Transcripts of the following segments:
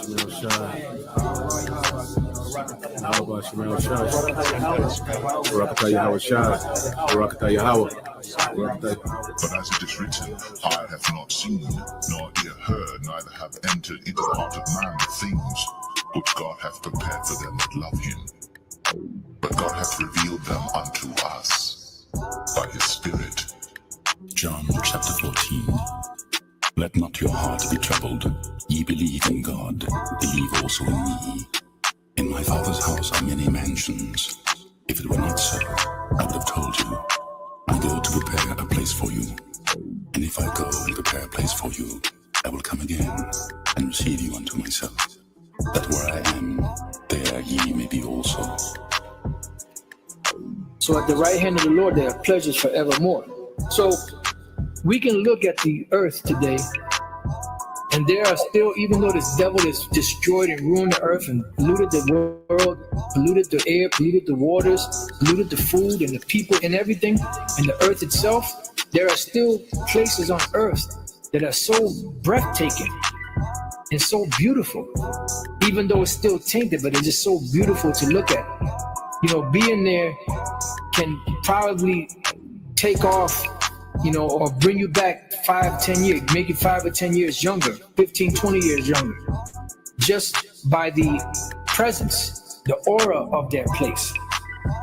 But as it is written, eye have not seen, nor ear heard, neither have entered into the heart of man the things which God hath prepared for them that love him. But God hath revealed them unto us by his Spirit. John chapter 14. Let not your heart be troubled. Ye believe in God, believe also in me. In my Father's house are many mansions. If it were not so, I would have told you. I go to prepare a place for you. And if I go and prepare a place for you, I will come again and receive you unto myself, that where I am, there ye may be also. So at the right hand of the Lord, there are pleasures forevermore. So we can look at the earth today, and there are still, even though this devil has destroyed and ruined the earth and polluted the world, polluted the air, polluted the waters, polluted the food and the people and everything, and the earth itself, there are still places on earth that are so breathtaking and so beautiful, even though it's still tainted, but it's just so beautiful to look at. You know, being there can probably take off, you know, or bring you back 5-10 years, make you 5 or 10 years younger, 15-20 years younger, just by the presence, the aura of that place.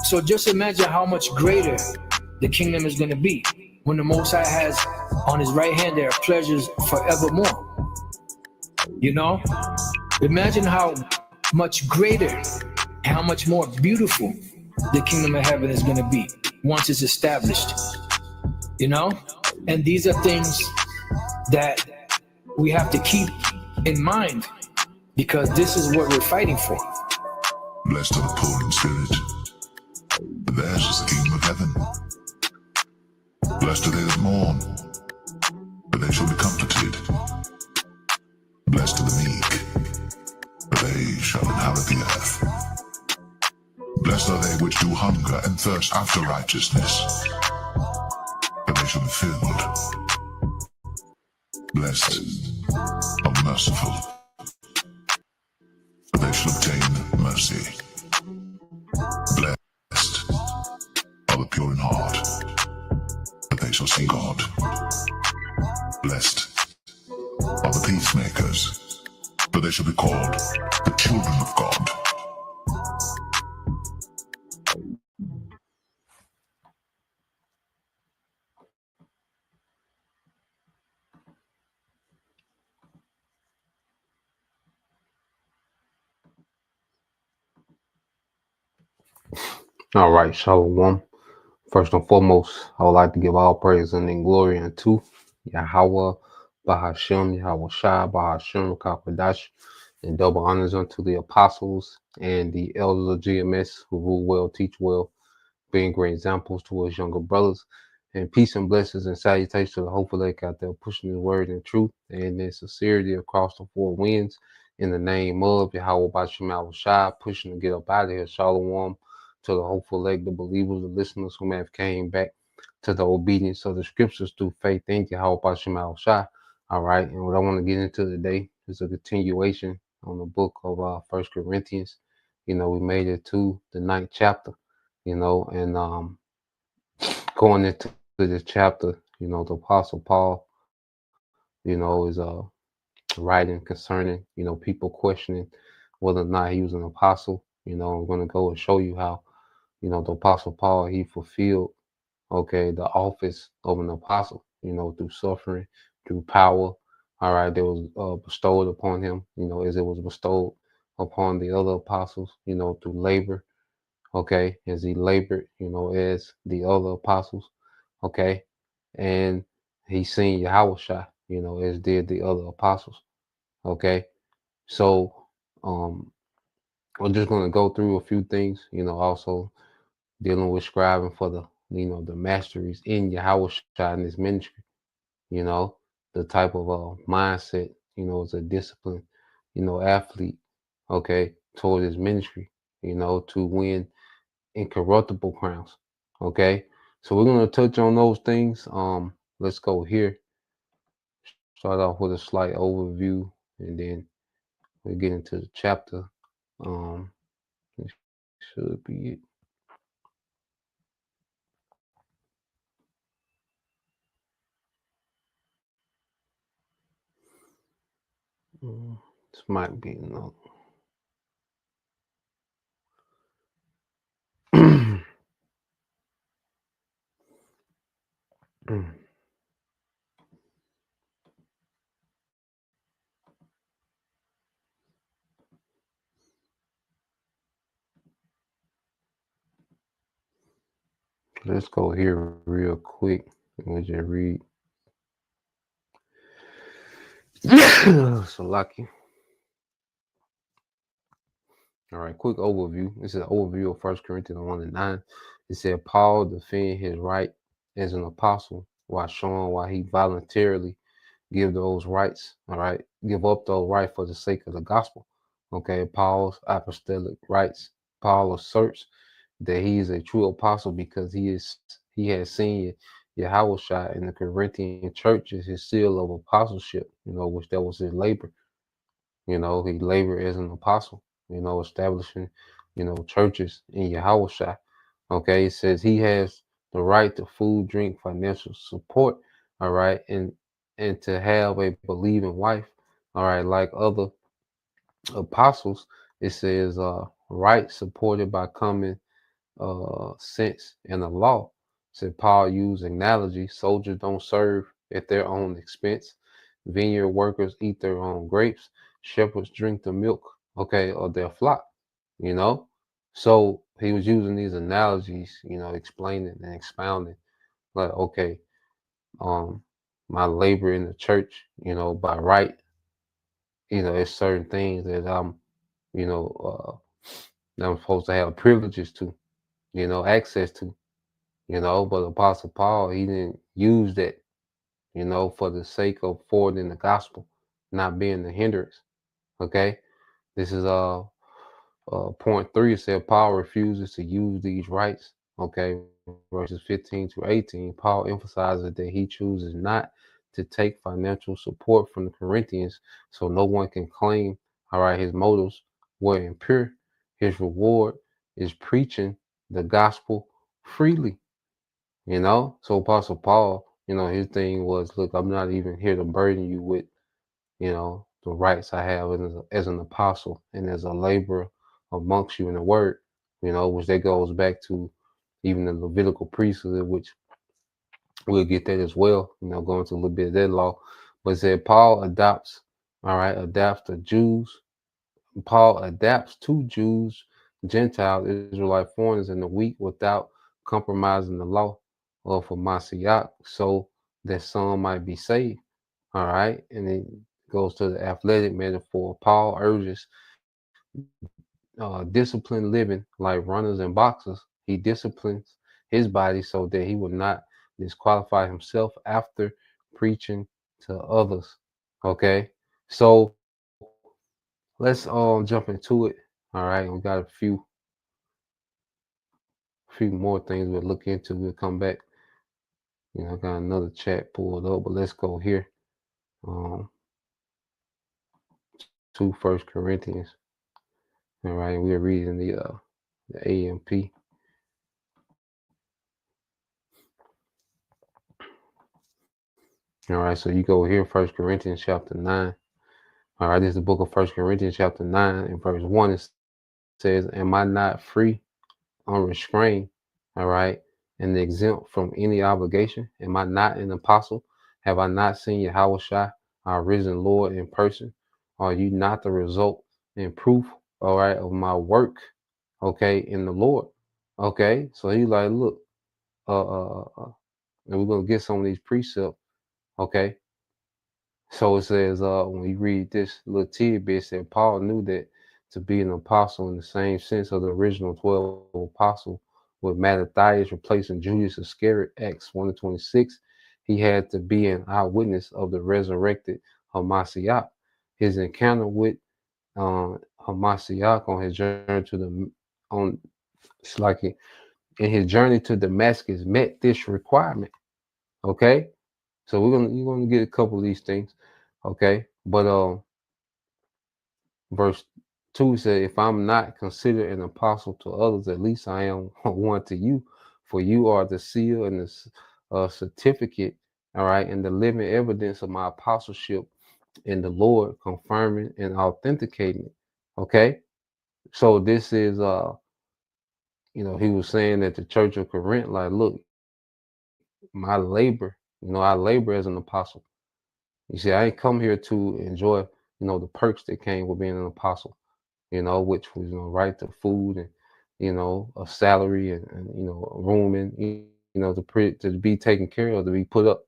So just imagine how much greater the kingdom is going to be when the Most High has on his right hand there are pleasures forevermore. You know, imagine how much greater, how much more beautiful the kingdom of heaven is going to be once it's established. You know, and these are things that we have to keep in mind, because this is what we're fighting for. Blessed are the poor in spirit, for theirs is the kingdom of heaven. Blessed are they that mourn, for they shall be comforted. Blessed are the meek, for they shall inherit the earth. Blessed are they which do hunger and thirst after righteousness, for they shall be filled. Blessed are merciful, for they shall obtain mercy. Blessed are the pure in heart, for they shall see God. Blessed are the peacemakers, for they shall be called the children of God. All right, Shalom. First and foremost, I would like to give all praise and glory unto Yahweh, Bahashem, YAHAWASHI, Bahashem, Kakadash, and double honors unto the apostles and the elders of GMS who rule well, teach well, being great examples to us younger brothers. And peace and blessings and salutations to the hopeful elect out there pushing the word and truth and in sincerity across the four winds. In the name of Yahweh Bashem YAHAWASHI, pushing to get up out of here. Shalom to the hopeful elect, the believers, the listeners who may have came back to the obedience of the scriptures through faith in Yahweh Bashem YAHAWASHI. All right, and what I want to get into today is a continuation on the book of 1 Corinthians. You know, we made it to the 9th chapter, you know, and going into this chapter, you know, the Apostle Paul, you know, is writing concerning, you know, people questioning whether or not he was an apostle. You know, I'm going to go and show you how, you know, the Apostle Paul, he fulfilled, okay, the office of an apostle, you know, through suffering, through power, all right, that was bestowed upon him, you know, as it was bestowed upon the other apostles, you know, through labor, okay, as he labored, you know, as the other apostles, okay, and he seen Yahushua, you know, as did the other apostles, okay. So I'm just going to go through a few things, you know, also dealing with scribing for the, you know, the masteries in Yahushua in this ministry, you know, the type of mindset, you know, as a disciplined, you know, athlete, okay, toward his ministry, you know, to win incorruptible crowns. Okay, so we're going to touch on those things. Let's go here. Start off with a slight overview, and then we get into the chapter. It should be it. This might be no. Let's go here real quick and we'll just read. So lucky. All right, quick overview. This is an overview of 1 Corinthians 1 and 9. It said Paul defended his right as an apostle while showing why he voluntarily give those rights, all right, give up those rights for the sake of the gospel. Okay, Paul's apostolic rights. Paul asserts that he is a true apostle because he has seen YAHAWASHI in the Corinthian church as his seal of apostleship, which that was his labor. He labored as an apostle, establishing, churches in YAHAWASHI. Okay, it says he has the right to food, drink, financial support, all right, and to have a believing wife, all right, like other apostles. It says right supported by common sense and the law. Said Paul used analogy. Soldiers don't serve at their own expense. Vineyard workers eat their own grapes. Shepherds drink the milk, okay, of their flock, you know. So he was using these analogies, explaining and expounding, like, okay, um, my labor in the church, by right, it's certain things that you know, that I'm supposed to have privileges to, access to, but Apostle Paul, he didn't use that, for the sake of forwarding the gospel, not being the hindrance. Okay. This is point 3. It said Paul refuses to use these rights. Okay, verses 15 to 18. Paul emphasizes that he chooses not to take financial support from the Corinthians, so no one can claim, all right, his motives were impure. His reward is preaching the gospel freely. So Apostle Paul, his thing was, look, I'm not even here to burden you with, the rights I have as an apostle and as a laborer amongst you in the word, which that goes back to even the Levitical priesthood, which we'll get that as well, going to a little bit of that law. But it said Paul adapts to Jews. Paul adapts to Jews, Gentiles, Israelite foreigners, and the weak without compromising the law for Mashiach, so that some might be saved. All right. And it goes to the athletic metaphor. Paul urges disciplined living like runners and boxers. He disciplines his body so that he will not disqualify himself after preaching to others. Okay. So let's jump into it. All right. We got a few more things we'll look into. We'll come back. I got another chat pulled up, but let's go here. To First Corinthians. All right, we're reading the AMP. All right, so you go here, First Corinthians chapter 9. All right, this is the book of First Corinthians chapter 9 and verse 1. It says, am I not free, unrestrained, all right, and exempt from any obligation? Am I not an apostle? Have I not seen YAHAWASHI, our risen Lord, in person? Are you not the result and proof, all right, of my work, okay, in the Lord? Okay, so he's like, look, and we're going to get some of these precepts, okay? So it says, when we read this little tidbit, that Paul knew that to be an apostle in the same sense of the original 12 apostles, with Mattathias replacing Judas Iscariot, Acts 1:26, he had to be an eyewitness of the resurrected Hamashiach. His encounter with Hamashiach on his journey to it's like in his journey to Damascus met this requirement. Okay, so you're gonna get a couple of these things. Okay, but Verse 2 said, if I'm not considered an apostle to others, at least I am one to you, for you are the seal and the certificate, all right, and the living evidence of my apostleship in the Lord, confirming and authenticating it. Okay. So this is he was saying that the church of Corinth, like, look, my labor, I labor as an apostle. You see, I ain't come here to enjoy, the perks that came with being an apostle, which was, right to food and, a salary and a room and, to be taken care of, to be put up.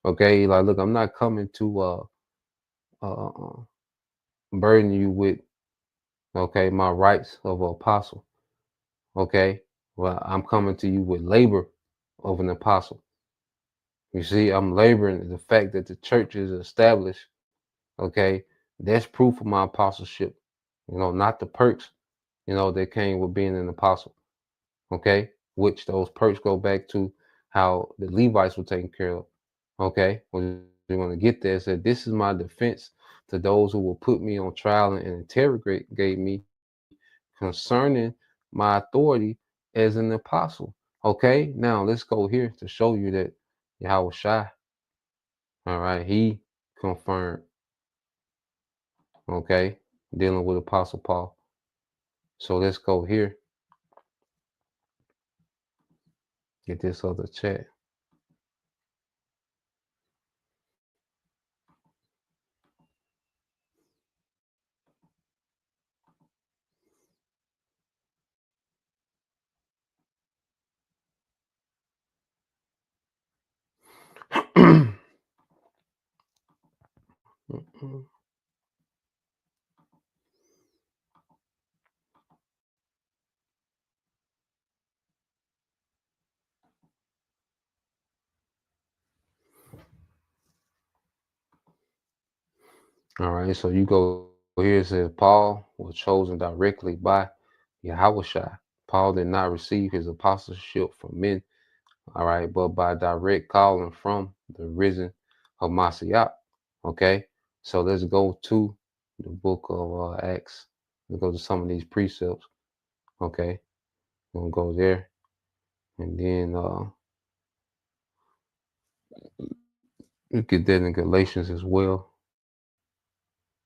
Okay. Like, look, I'm not coming to uh, uh, burden you with, okay, my rights of an apostle. Okay. Well, I'm coming to you with labor of an apostle. You see, I'm laboring the fact that the church is established. Okay. That's proof of my apostleship, not the perks, that came with being an apostle. Okay. Which those perks go back to how the Levites were taken care of. Okay. When you're going to get there, it said, this is my defense to those who will put me on trial and interrogate me concerning my authority as an apostle. Okay. Now let's go here to show you that YAHAWASHI, all right, he confirmed, okay, dealing with Apostle Paul. So let's go here, get this other chat. All right, so you go here, it says Paul was chosen directly by YAHAWASHI. Paul did not receive his apostleship from men, all right, but by direct calling from the risen of Mashiach. Okay, so let's go to the book of Acts. Let's go to some of these precepts. Okay, we'll go there, and then we get that in Galatians as well.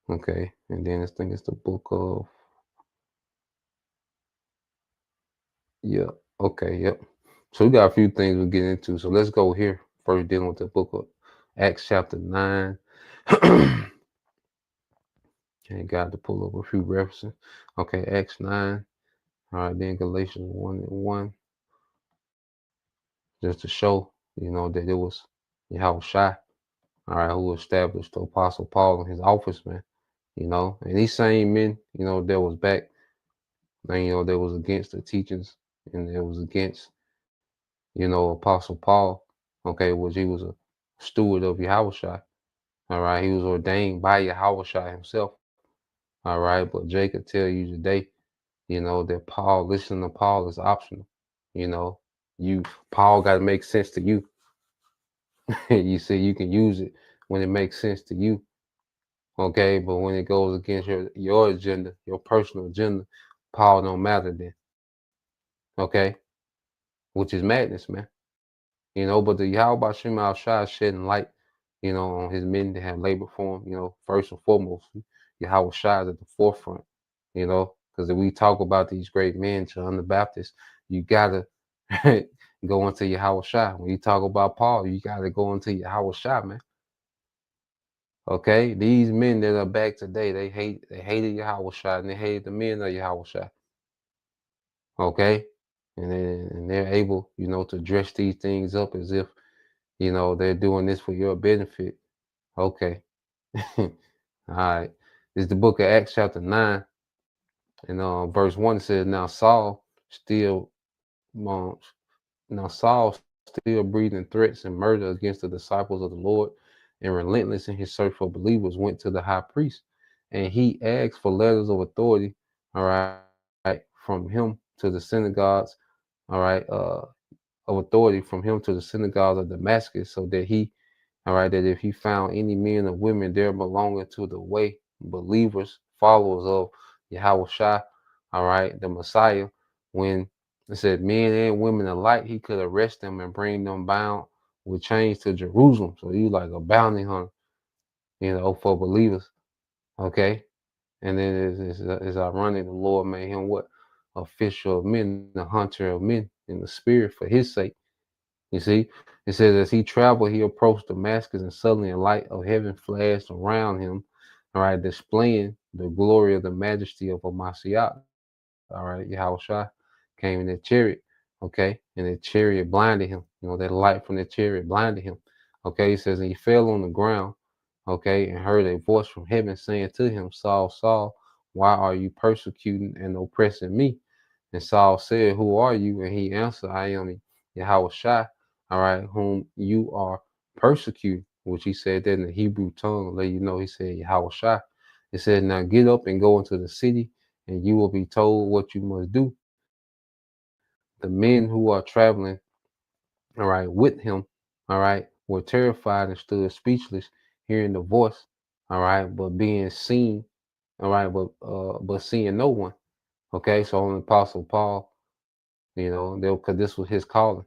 Okay, and then I think it's the book of, yeah, okay, yep. So we got a few things we'll get into. So let's go here first, dealing with the book of Acts chapter 9. And got to pull up a few references. Okay, Acts 9. All right, then Galatians 1 and 1. Just to show, that it was YAHAWASHI, all right, who established the Apostle Paul in his office, man. And these same men, that was back, and that was against the teachings, and it was against, Apostle Paul, okay, which he was a steward of YAHAWASHI, all right. He was ordained by YAHAWASHI himself, all right. But Jay could tell you today, that Paul, listening to Paul is optional. Paul got to make sense to you. You see, you can use it when it makes sense to you. Okay, but when it goes against your agenda, your personal agenda, Paul don't matter then. Okay, which is madness, man. But the Yahweh Shem Al Shai shedding light, on his men that have labor for him. First and foremost, Yahweh Shai is at the forefront. Because if we talk about these great men, John the Baptist, you gotta go into Yahweh Shai. When you talk about Paul, you gotta go into Yahweh Shai, man. Okay, these men that are back today, they hated YAHAWASHI and they hated the men of YAHAWASHI. Okay, and they're able, to dress these things up as if, they're doing this for your benefit. Okay, all right. This is the book of Acts chapter 9, and verse 1 says, still, um, now Saul still breathing threats and murder against the disciples of the Lord, and relentless in his search for believers, went to the high priest, and he asked for letters of authority, all right, from him to the synagogues, all right, of authority from him to the synagogues of Damascus, so that he, all right, that if he found any men or women there belonging to the way, believers, followers of Yahawashi, all right, the Messiah, when it said men and women alike, he could arrest them and bring them bound with chains to Jerusalem. So he like a bounty hunter, for believers. Okay. And then it's ironic the Lord made him what? A fisher of men, the hunter of men in the spirit for his sake. You see, it says as he traveled, he approached Damascus, and suddenly a light of heaven flashed around him, all right, displaying the glory of the majesty of Mashiach. All right, Yahushua came in that chariot, okay, and that chariot blinded him. That light from the chariot blinded him. Okay, he says, and he fell on the ground, okay, and heard a voice from heaven saying to him, Saul, Saul, why are you persecuting and oppressing me? And Saul said, who are you? And he answered, I am Yahushua, all right, whom you are persecuting, which he said that in the Hebrew tongue, let you know, he said Yahushua. It said, now get up and go into the city, and you will be told what you must do. The men who are traveling, all right, with him, all right, were terrified and stood speechless, hearing the voice, all right, but being seen, all right, but seeing no one. Okay, so on the Apostle Paul, because this was his calling,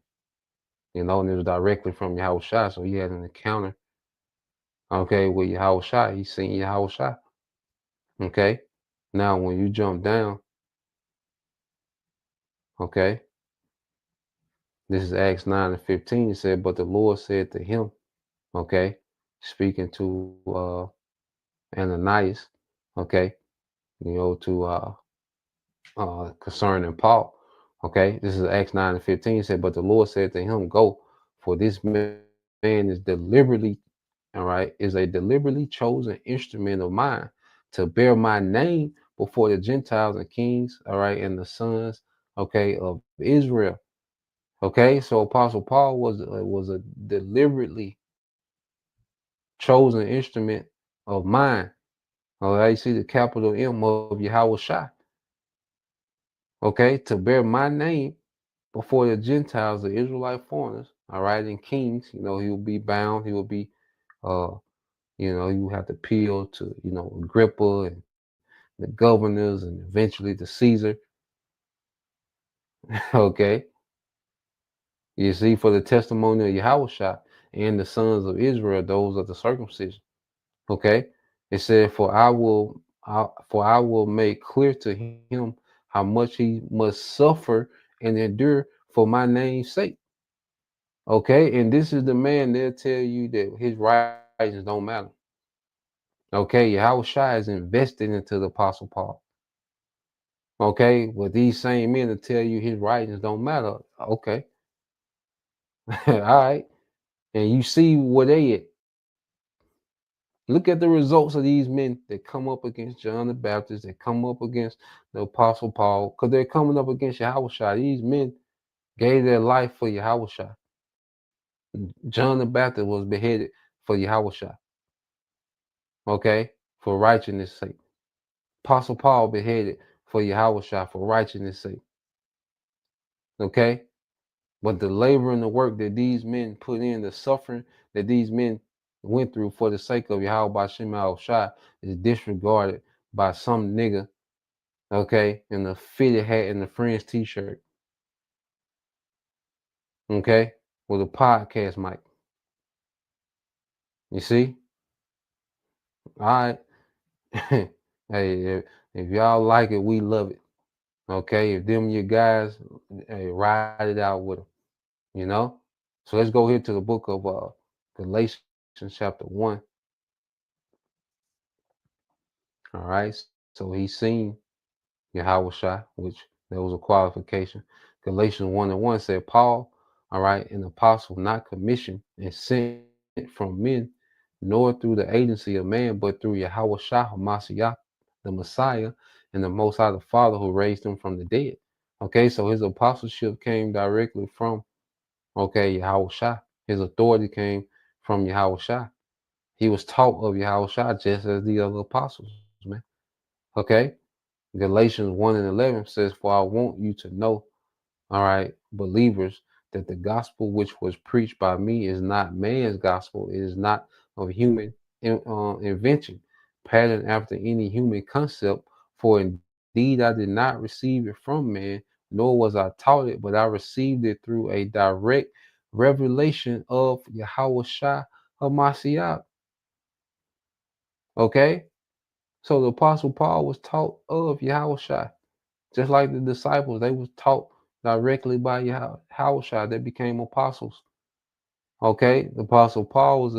and it was directly from Yahushua, so he had an encounter, okay, with Yahushua. He seen Yahushua. Okay, now when you jump down, okay, this is Acts 9 and 15. It said, but the Lord said to him, okay, speaking to Ananias, okay, to concerning Paul. Okay, this is Acts 9 and 15. It said, but the Lord said to him, go, for this man is deliberately, all right, is a deliberately chosen instrument of mine to bear my name before the Gentiles and kings, all right, and the sons, okay, of Israel. Okay, so Apostle Paul was a deliberately chosen instrument of mine. All right, you see the capital M of Yahawashi. Okay, to bear my name before the Gentiles, the Israelite foreigners, all right, and kings. He will be bound. He will be, you have to appeal to, Agrippa and the governors and eventually to Caesar. Okay, you see, for the testimony of Yahushua and the sons of Israel, those of the circumcision. Okay, it said, for I will make clear to him how much he must suffer and endure for my name's sake. Okay, and this is the man they'll tell you that his writings don't matter. Okay, Yahushua is invested into the Apostle Paul. Okay, but these same men will tell you his writings don't matter. Okay, all right, and you see where they at. Look at the results of these men that come up against John the Baptist, that come up against the Apostle Paul, because they're coming up against Yahushua. These men gave their life for Yahushua. John the Baptist was beheaded for Yahushua. Okay, for righteousness' sake. Apostle Paul beheaded for Yahushua for righteousness' sake. Okay, but the labor and the work that these men put in, the suffering that these men went through for the sake of Yahweh Shema Shai is disregarded by some nigga, okay, in the fitted hat and the Friends t-shirt, okay, with a podcast mic. You see? All right. Hey, if y'all like it, we love it. Okay, if them your guys, hey, ride it out with them, So let's go here to the book of Galatians chapter 1. All right, so he's seen Yahushua, which there was a qualification. Galatians 1 and 1 said, Paul, all right, an apostle not commissioned and sent from men, nor through the agency of man, but through Yahushua Mashiach, the Messiah, and the Most High, the Father who raised him from the dead. Okay, so his apostleship came directly from, okay, Yahushua. His authority came from Yahushua. He was taught of Yahushua just as the other apostles, man. Okay, Galatians 1 and 11 says, for I want you to know, all right, believers, that the gospel which was preached by me is not man's gospel. It is not of human invention, pattern after any human concept, for indeed I did not receive it from man, nor was I taught it, but I received it through a direct revelation of Yahawashi Hamashiach. Okay? So the apostle Paul was taught of Yahawashi. Just like the disciples, they was taught directly by Yahawashi. They became apostles. Okay, the apostle Paul was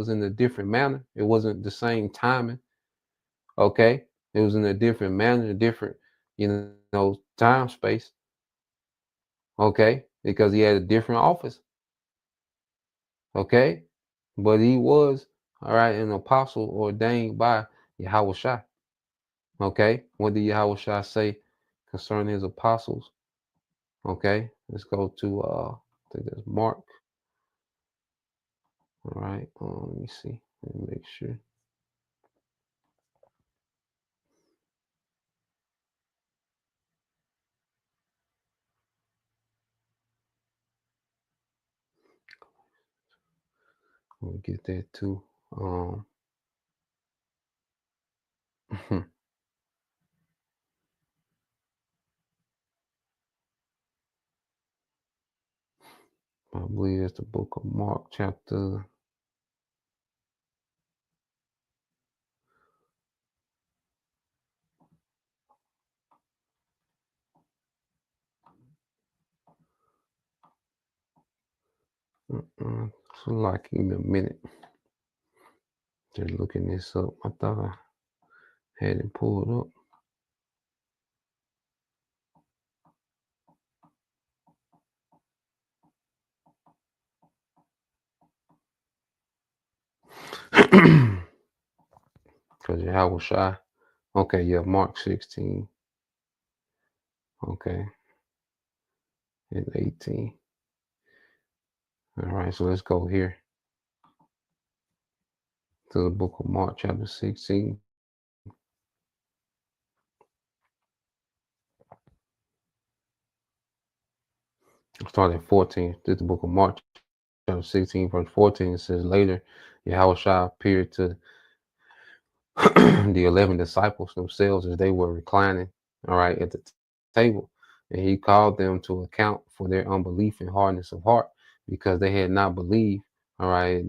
in a different manner. It wasn't the same timing. Okay, it was in a different manner, a different, time space. Okay, because he had a different office. Okay, but he was all right an apostle ordained by Yahawashi. Okay, what did Yahawashi say concerning his apostles? Okay, let's go to I think that's Mark. All right, let me see. Let me make sure. We'll get that too. I believe it's the book of Mark, chapter. So like, give me a minute. Just looking this up. I thought I had it pulled up. Because Yahawashi. Okay, yeah, Mark 16. Okay, and 18. All right, so let's go here to the book of Mark, chapter 16. Start at 14. This is the book of Mark, chapter 16, verse 14. It says, later, Yahawashi appeared to the 11 disciples themselves as they were reclining, all right, at the table. And he called them to account for their unbelief and hardness of heart because they had not believed, all right,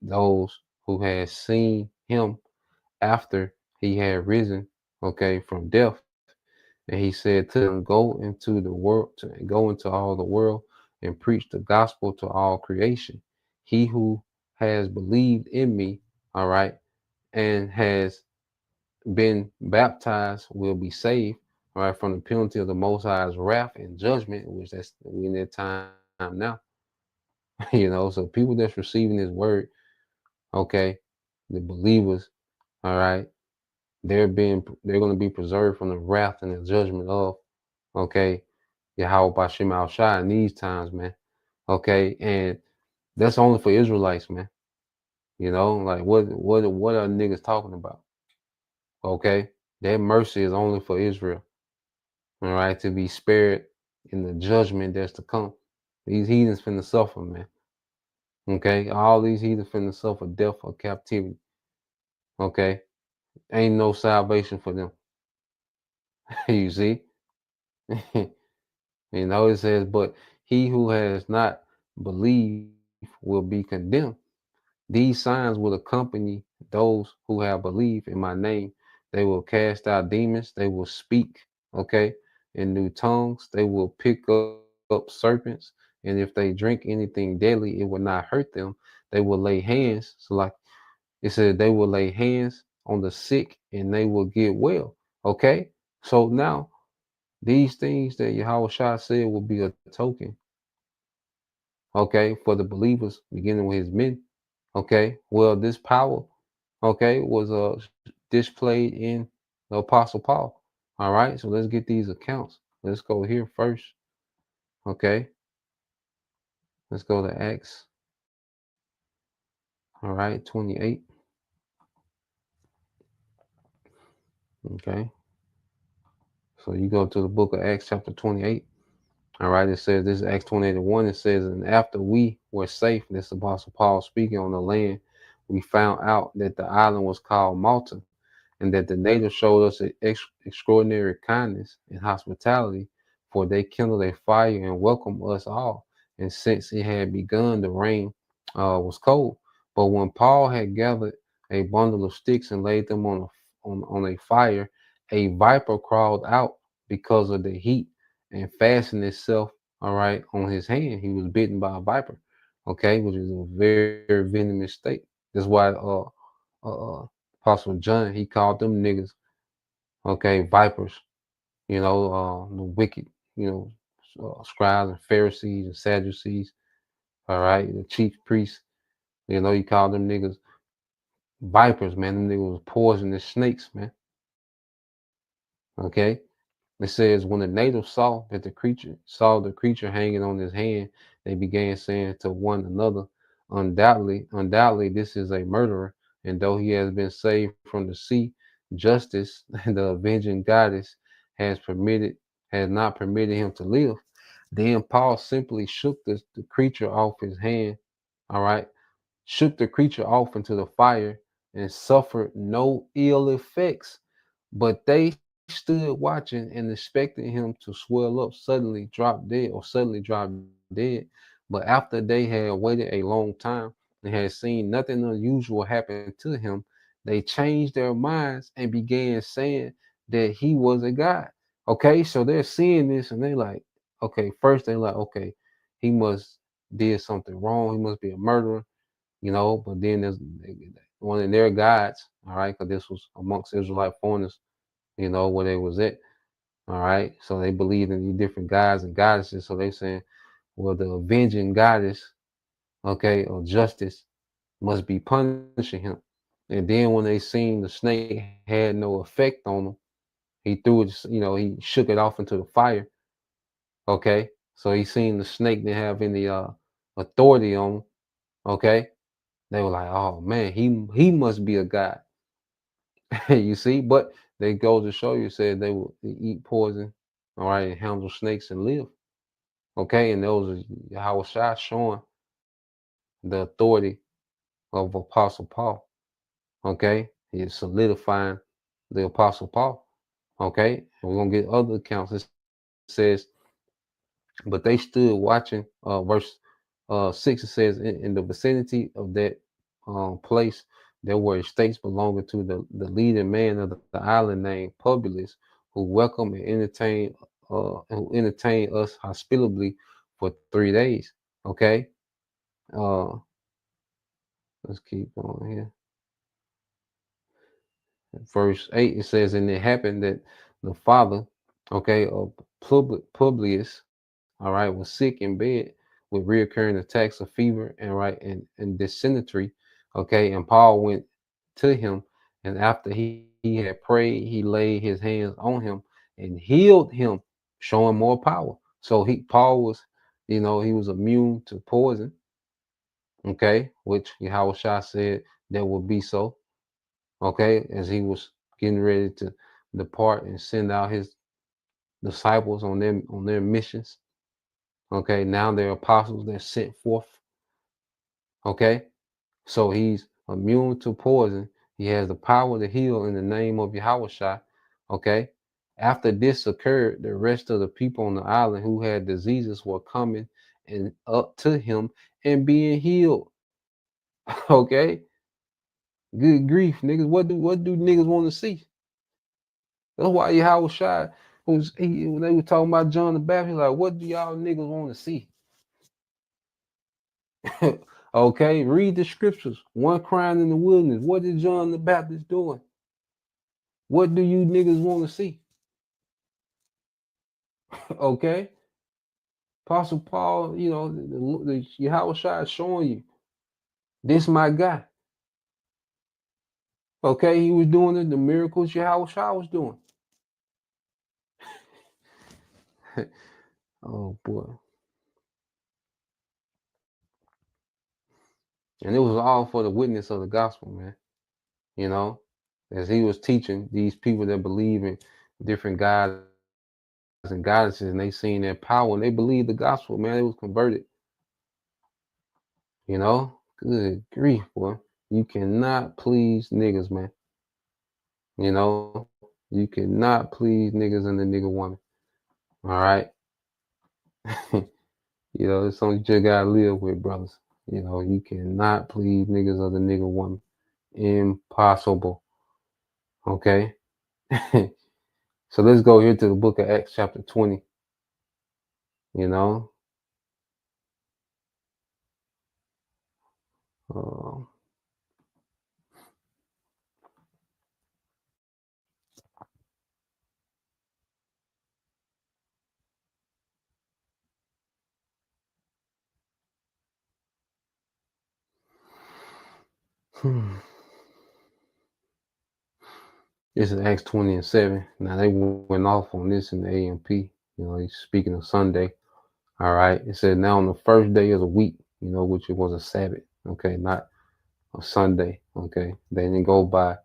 those who had seen him after he had risen, okay, from death. And he said to them, go into the world, go into all the world and preach the gospel to all creation. He who has believed in me, all right, and has been baptized will be saved, all right, from the penalty of the Most High's wrath and judgment, which that's we in that time now. So people that's receiving His word, okay, the believers, all right, they're going to be preserved from the wrath and the judgment of, okay, Yahweh Bashim Al Shai in these times, man. Okay, and that's only for Israelites, man. Like what are niggas talking about? Okay, that mercy is only for Israel. All right, to be spared in the judgment that's to come. These heathens finna suffer, man. Okay, all these heathens finna suffer death or captivity. Okay, ain't no salvation for them. You see? It says, but he who has not believed will be condemned. These signs will accompany those who have believed in my name. They will cast out demons. They will speak, okay, in new tongues. They will pick up serpents. And if they drink anything deadly, it will not hurt them. They will lay hands. So, like it said, they will lay hands on the sick and they will get well. Okay. So now these things that Yahweh Shah said will be a token, okay, for the believers, beginning with his men. Okay, well, this power, okay, was displayed in the Apostle Paul. All right, so let's get these accounts. Let's go here first. Okay, let's go to Acts. All right, 28. Okay, so you go to the book of Acts, chapter 28. All right, it says this is Acts 28:1. It says, and after we were safe, this Apostle Paul speaking on the land, we found out that the island was called Malta, and that the natives showed us extraordinary kindness and hospitality, for they kindled a fire and welcomed us all. And since it had begun, the rain was cold. But when Paul had gathered a bundle of sticks and laid them on a fire, a viper crawled out because of the heat and fastened itself, all right, on his hand. He was bitten by a viper, okay, which is a very venomous state. That's why Apostle John, he called them niggas, okay, vipers, the wicked, scribes and Pharisees and Sadducees, all right, the chief priests, he called them niggas vipers, man. Them niggas was poisonous snakes, man, okay. It says when the natives saw the creature hanging on his hand, they began saying to one another, undoubtedly, this is a murderer. And though he has been saved from the sea, justice, the avenging goddess, has permitted has not permitted him to live. Then Paul simply shook the creature off his hand, all right, shook the creature off into the fire and suffered no ill effects. But they stood watching and expecting him to swell up, suddenly drop dead. But after they had waited a long time and had seen nothing unusual happen to him, they changed their minds and began saying that he was a god. Okay, so they're seeing this and they like, okay, first they like, okay, he must did something wrong. He must be a murderer, But then there's one of their gods, all right, because this was amongst Israelite foreigners, where they was at. All right. So they believed in these different gods and goddesses. So they saying, well, the avenging goddess, okay, or justice must be punishing him. And then when they seen the snake had no effect on him, he threw it, he shook it off into the fire. Okay. So he seen the snake didn't have any authority on him. Okay. They were like, oh man, he must be a god. You see, but they go to show you said they will eat poison, all right, and handle snakes and live. Okay, and those are Yahawashi showing the authority of Apostle Paul. Okay, he's solidifying the Apostle Paul. Okay, and we're gonna get other accounts. It says, but they stood watching. Verse 6, it says, in the vicinity of that place, there were estates belonging to the leading man of the island named Publius, who welcomed and entertained us hospitably for 3 days. Okay, uh, let's keep going here. Verse 8, it says, and it happened that the father, okay, of Publius, all right, was sick in bed with reoccurring attacks of fever and dysentery. Okay, and Paul went to him, and after he had prayed, he laid his hands on him and healed him, showing more power. So Paul was, he was immune to poison. Okay, which Yahweh said that would be so. Okay, as he was getting ready to depart and send out his disciples on their missions. Okay, now they're apostles that sent forth. Okay, so he's immune to poison. He has the power to heal in the name of Yahweh. Okay, after this occurred, the rest of the people on the island who had diseases were coming and up to him and being healed. Okay, good grief, niggas. What do niggas want to see? That's why Yahweh when they were talking about John the Baptist, like, what do y'all niggas want to see? Okay, read the scriptures. One crying in the wilderness. What is John the Baptist doing? What do you niggas want to see? Okay, Apostle Paul, the Yahweh is showing you this my guy. Okay, he was doing the miracles Yahweh was doing. Oh boy. And it was all for the witness of the gospel, man. As he was teaching these people that believe in different gods and goddesses, and they seen their power and they believed the gospel, man. They was converted. Good grief, boy. You cannot please niggas, man. You know, you cannot please niggas and the nigga woman. All right. It's something you just gotta live with, brothers. You cannot please niggas or the nigga woman. Impossible. Okay. So let's go here to the book of Acts, chapter 20. You know, uh, this is Acts 20 and 7. Now they went off on this in the AMP. He's speaking of Sunday. All right. It said, now on the first day of the week, which it was a Sabbath. Okay. Not a Sunday. Okay. They didn't go by,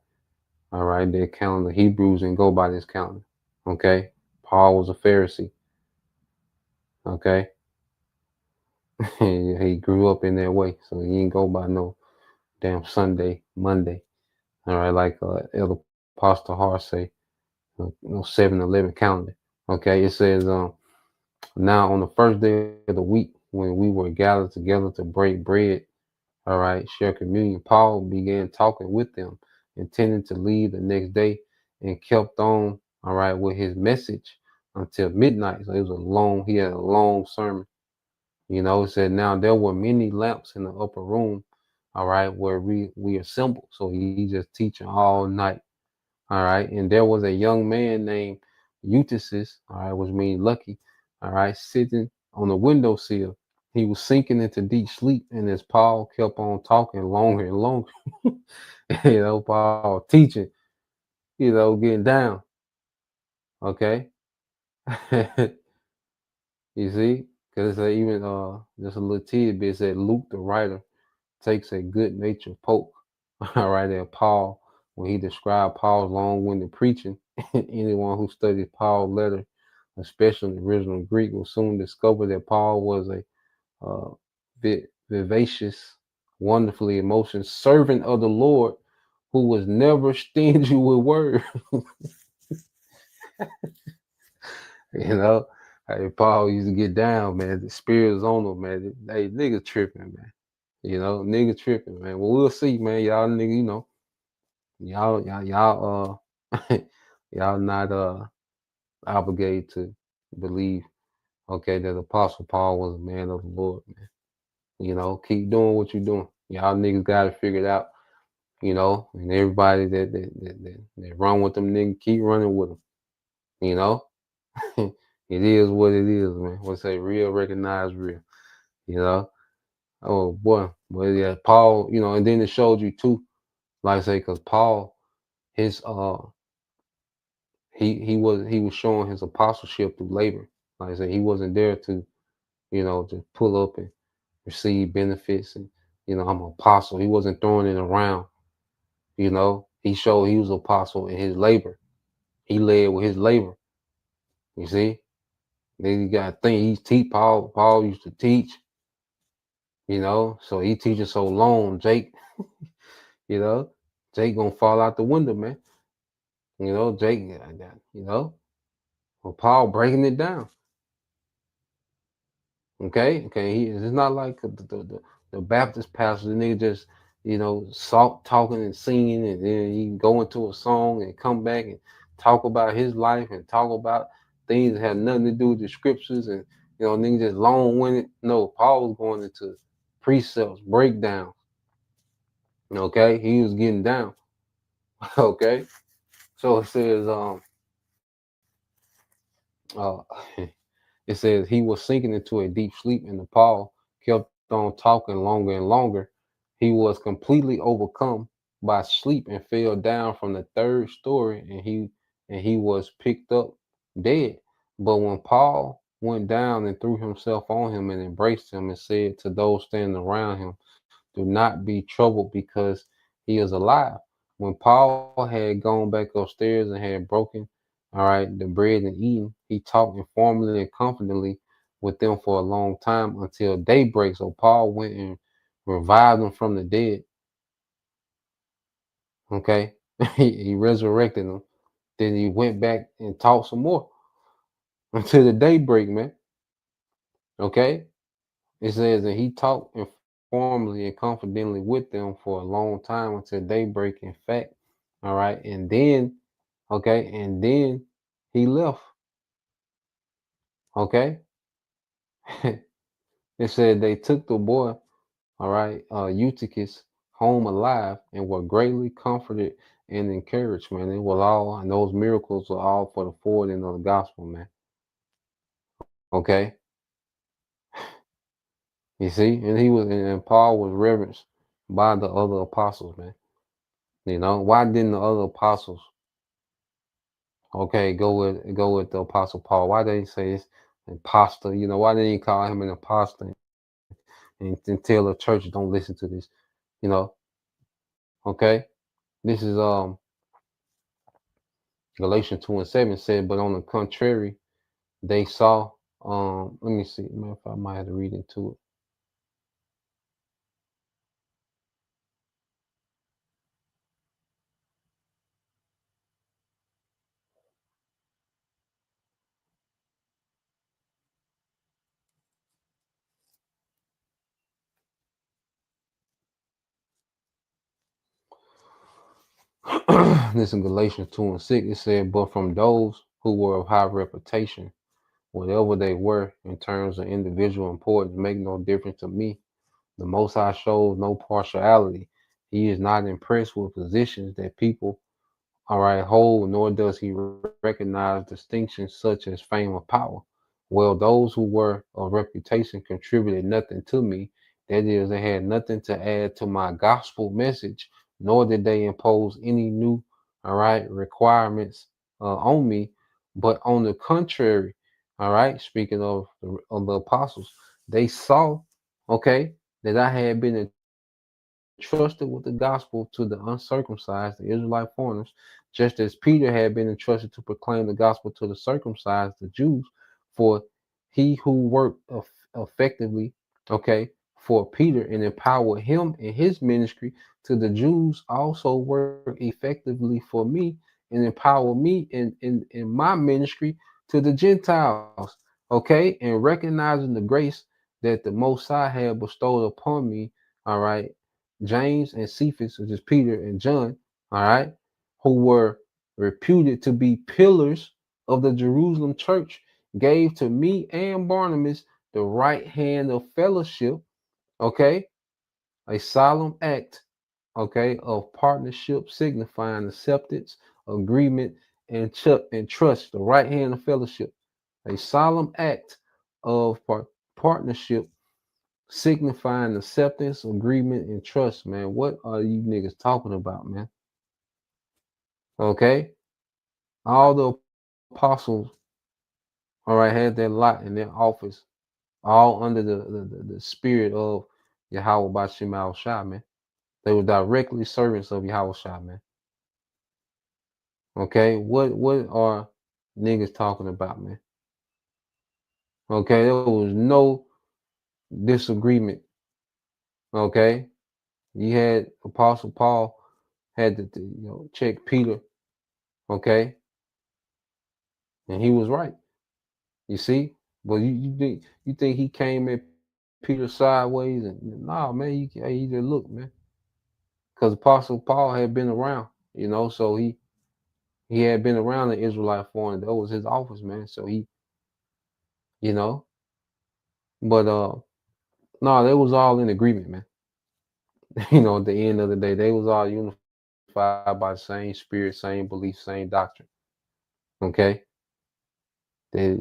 all right, their calendar. Hebrews didn't go by this calendar. Okay. Paul was a Pharisee. Okay. He grew up in that way. So he didn't go by no damn Sunday, Monday. All right. Like Elder Pastor Hart say, no 7-11 calendar. Okay. It says, now on the first day of the week, when we were gathered together to break bread, all right, share communion, Paul began talking with them, intending to leave the next day, and kept on, all right, with his message until midnight. So he had a long sermon. It said, now there were many lamps in the upper room, all right, where we assembled. So he just teaching all night. All right. And there was a young man named Eutychus, all right, which means lucky, all right, sitting on the windowsill. He was sinking into deep sleep, and as Paul kept on talking longer and longer, Paul teaching, getting down. Okay. You see? Because it's even just a little tidbit said Luke the writer takes a good natured poke, all right, at Paul when he described Paul's long-winded preaching. Anyone who studies Paul's letter, especially in the original Greek, will soon discover that Paul was a vivacious, wonderfully emotional servant of the Lord who was never stingy with words. Hey, Paul used to get down, man. The spirit is on him, man. Hey, niggas tripping, man. Niggas tripping, man. Well, we'll see, man. Y'all nigga, y'all y'all not obligated to believe, okay, that Apostle Paul was a man of the Lord, man. Keep doing what you're doing. Y'all niggas got to figure it out, and everybody that run with them niggas, keep running with them, It is what it is, man. What's say real recognize real, Oh boy, well yeah, Paul, and then it showed you too, like I say, because Paul, his he was showing his apostleship through labor. Like I said, he wasn't there to, to pull up and receive benefits and I'm an apostle. He wasn't throwing it around. He showed he was apostle in his labor. He led with his labor. You see, then you got to think Paul. Paul used to teach. So he teaching so long, Jake. Jake gonna fall out the window, man. Jake. Well, Paul breaking it down. Okay. It's not like the Baptist pastor. The nigga just talking and singing, and then he go into a song and come back and talk about his life and talk about things that have nothing to do with the scriptures, and nigga just long-winded. No, Paul was going into precepts, breakdowns. Okay, he was getting down. Okay, so it says uh it says he was sinking into a deep sleep, and Paul kept on talking longer and longer. He was completely overcome by sleep and fell down from the third story, and he was picked up dead. But when Paul went down and threw himself on him and embraced him and said to those standing around him, do not be troubled because he is alive. When Paul had gone back upstairs and had broken, all right, the bread and eaten, he talked informally and confidently with them for a long time until daybreak. So Paul went and revived them from the dead. Okay, he resurrected them. Then he went back and taught some more until the daybreak, man. Okay, it says that he talked informally and confidently with them for a long time until daybreak. In fact, all right, and then okay, and then he left. Okay, it said they took the boy, all right, Eutychus home alive and were greatly comforted and encouraged, man. It was all, and those miracles were all for the forwarding of the gospel, man. Okay, you see, and he was, and Paul was reverenced by the other apostles, man. You know, why didn't the other apostles, okay, go with the apostle Paul? Why did he say it's imposter? You know, why didn't he call him an imposter and tell the church don't listen to this? You know, okay. This is Galatians 2:7 said, but on the contrary, they saw let me see, man, if I might have to read into it. This in Galatians 2:6. It said, but from those who were of high reputation, whatever they were in terms of individual importance, make no difference to me. The Most High shows no partiality. He is not impressed with positions that people, all right, hold, nor does he recognize distinctions such as fame or power. Well, those who were of reputation contributed nothing to me. That is, they had nothing to add to my gospel message, nor did they impose any new, all right, requirements on me. But on the contrary, all right, speaking of the apostles, they saw, okay, that I had been entrusted with the gospel to the uncircumcised, the Israelite foreigners, just as Peter had been entrusted to proclaim the gospel to the circumcised, the Jews. For he who worked effectively, okay, for Peter and empowered him in his ministry to the Jews also work effectively for me and empower me in my ministry to the Gentiles, okay, and recognizing the grace that the Most High had bestowed upon me, all right, James and Cephas, which is Peter and John, all right, who were reputed to be pillars of the Jerusalem church, gave to me and Barnabas the right hand of fellowship, okay, a solemn act, okay, of partnership signifying acceptance, agreement, and trust, the right hand of fellowship, a solemn act of partnership signifying acceptance, agreement, and trust, man. What are you niggas talking about, man? Okay? All the apostles, all right, had their lot in their office, all under the spirit of Yahweh Bashim Shai, man. They were directly servants of Yahweh Shai, man. Okay? What are niggas talking about, man? Okay, there was no disagreement. Okay? You had Apostle Paul had to check Peter, okay, and he was right. You see, but you think he came at Peter sideways and nah, man, he just look, man, because Apostle Paul had been around, so he had been around the Israelite foreign. That was his office, man. So you know, but no, they was all in agreement, man. At the end of the day, they was all unified by the same spirit, same belief, same doctrine. Okay, they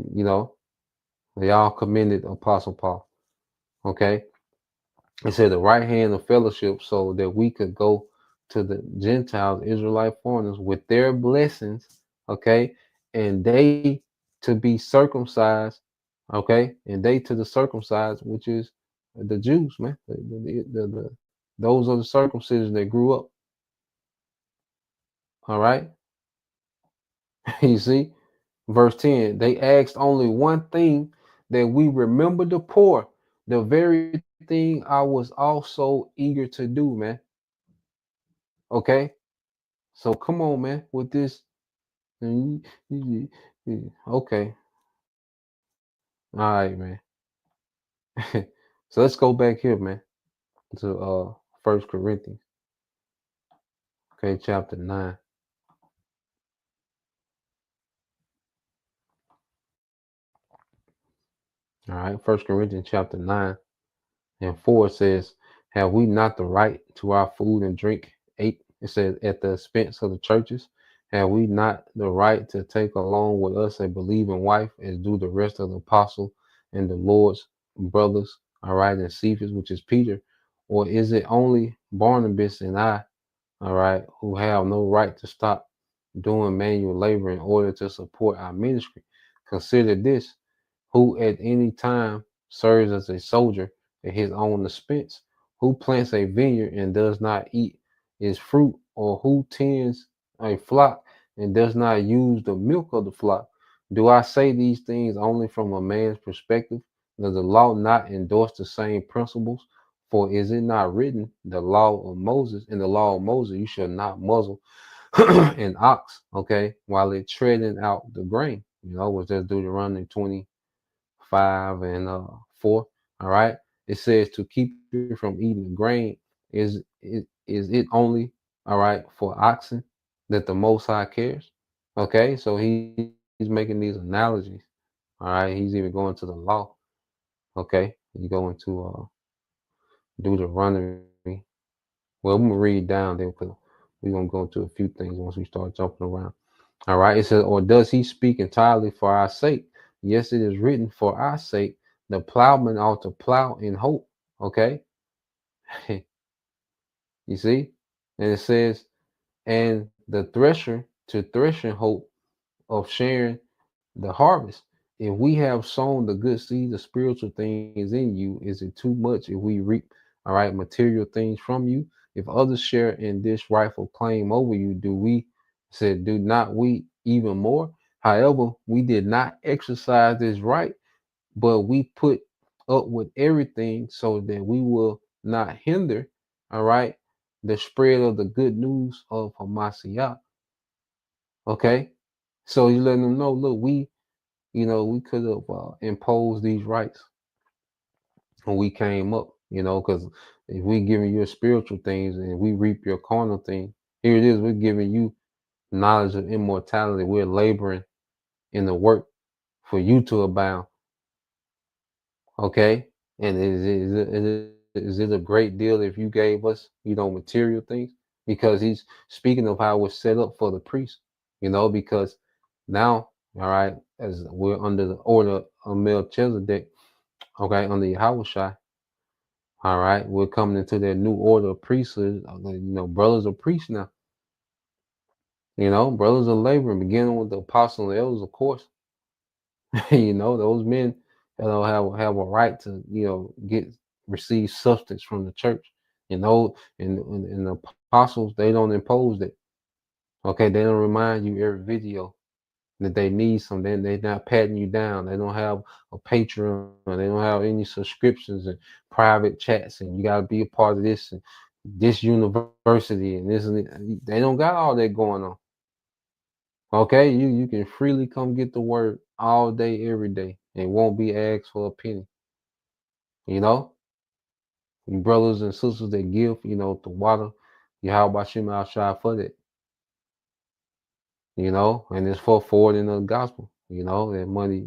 they all commended Apostle Paul. Okay, it said the right hand of fellowship so that we could go to the Gentiles, Israelite foreigners, with their blessings, okay, and they to be circumcised, okay, and they to the circumcised, which is the Jews, man. Those are the circumcision that grew up, all right. You see, verse 10, they asked only one thing, that we remember the poor, the very thing I was also eager to do, man. Okay, So come on, man, with this. And okay, all right, man. So let's go back here, man, to First Corinthians, okay, chapter 9. All right, First Corinthians chapter 9:4 says, "Have we not the right to our food and drink?" 8, it says, "At the expense of the churches. Have we not the right to take along with us a believing wife, as do the rest of the apostle and the Lord's brothers?" All right, and Cephas, which is Peter. Or is it only Barnabas and I, all right, who have no right to stop doing manual labor in order to support our ministry? Consider this: who at any time serves as a soldier at his own expense, who plants a vineyard and does not eat its fruit, or who tends a flock and does not use the milk of the flock. Do I say these things only from a man's perspective? Does the law not endorse the same principles? For is it not written, the law of Moses, in the law of Moses, you shall not muzzle an ox, okay, while it treading out the grain? Was that Deuteronomy 25:4. All right. It says to keep you from eating the grain. Is it only, all right, for oxen that the Most High cares? Okay, so he's making these analogies. All right, he's even going to the law. Okay, you go into Deuteronomy. Well, I'm gonna read down there because we're gonna go into a few things once we start jumping around. All right, it says, or does he speak entirely for our sake? Yes, it is written for our sake. The plowman ought to plow in hope. Okay, you see, and it says, and the thresher to thresh in hope of sharing the harvest. If we have sown the good seed of spiritual things in you, is it too much if we reap, all right, material things from you? If others share in this rightful claim over you, do not we even more? However, we did not exercise this right, but we put up with everything so that we will not hinder, all right, the spread of the good news of Hamashiach. Okay, so you letting them know, look, we could have imposed these rights when we came up, because if we giving you spiritual things and we reap your carnal thing, here it is, we're giving you knowledge of immortality. We're laboring in the work for you to abound. Okay, and is it a great deal if you gave us, material things? Because he's speaking of how we're set up for the priest, because now, all right, as we're under the order of Melchizedek, okay, under YAHAWASHI, all right, we're coming into that new order of priesthood. Brothers are priests now. Brothers are laboring, beginning with the apostles and elders, of course. Those men have a right to receive substance from the church. And the apostles, they don't impose that. Okay, they don't remind you every video that they need some. They're not patting you down. They don't have a Patreon. They don't have any subscriptions and private chats, and you got to be a part of this and this university and this. And they don't got all that going on. Okay, you can freely come get the word all day, every day, and won't be asked for a penny. You know, you brothers and sisters that give, the water, YAHAWASHI outside for that. And it's for forwarding the gospel. That money,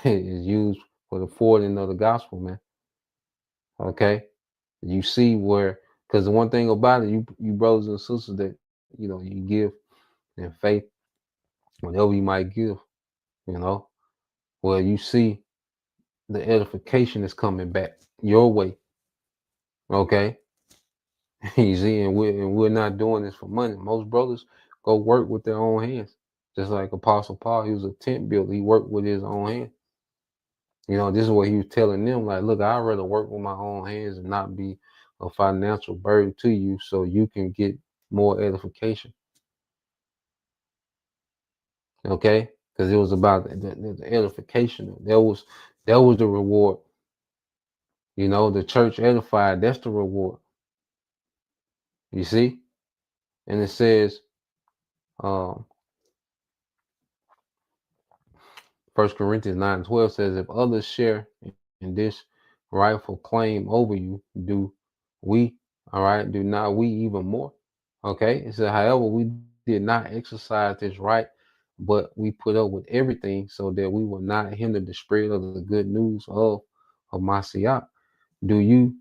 is used for the forwarding of the gospel, man. Okay, you see where, because the one thing about it, you brothers and sisters that you give in faith, whatever you might give, you know, well, you see the edification is coming back your way. Okay, you see, and we're not doing this for money. Most brothers go work with their own hands, just like Apostle Paul. He was a tent builder. He worked with his own hands. This is what he was telling them. Like, look, I'd rather work with my own hands and not be a financial burden to you, so you can get more edification. Okay, because it was about the edification. That was the reward. The church edified. That's the reward. You see. And it says, um, 1 Corinthians 9:12 says, if others share in this rightful claim over you, do we, all right, do not we even more? Okay. It said, however, we did not exercise this right, but we put up with everything so that we will not hinder the spread of the good news of Mashiach. Do you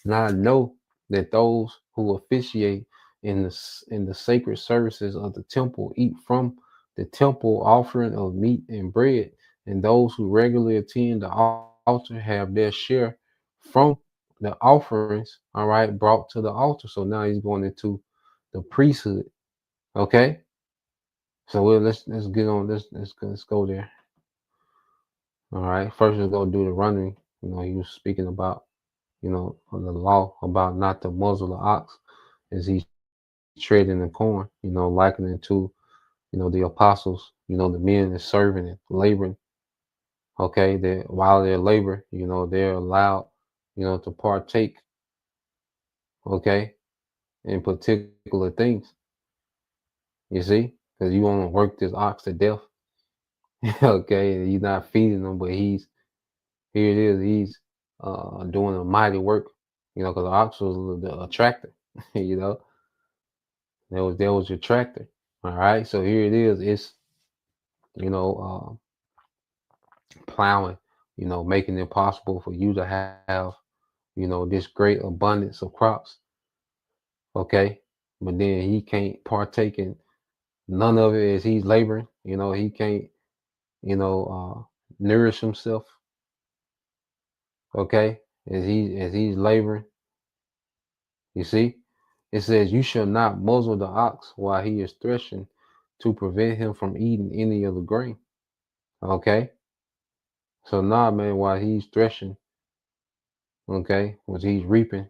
not know that those who officiate in the sacred services of the temple eat from the temple offering of meat and bread, and those who regularly attend the altar have their share from the offerings, all right, brought to the altar. So now he's going into the priesthood. Okay, so let's get on. Let's go there. All right, first let's go do the running. He was speaking about on the law about not to muzzle the ox as he's treading the corn, likening it to, the apostles, the men that's serving and laboring. Okay, that while they're labor, they're allowed, to partake, okay, in particular things. You see, because you want to work this ox to death. Okay, and you're not feeding him, but here it is, he's doing a mighty work, because the ox was the tractor, you know, that was your tractor. All right, so here it is. It's you know plowing, making it possible for you to have this great abundance of crops. Okay, but then he can't partake in none of it as he's laboring. He can't nourish himself. Okay, as he's laboring. You see, it says you shall not muzzle the ox while he is threshing, to prevent him from eating any of the grain. Okay. So now, man, while he's threshing, okay, which he's reaping,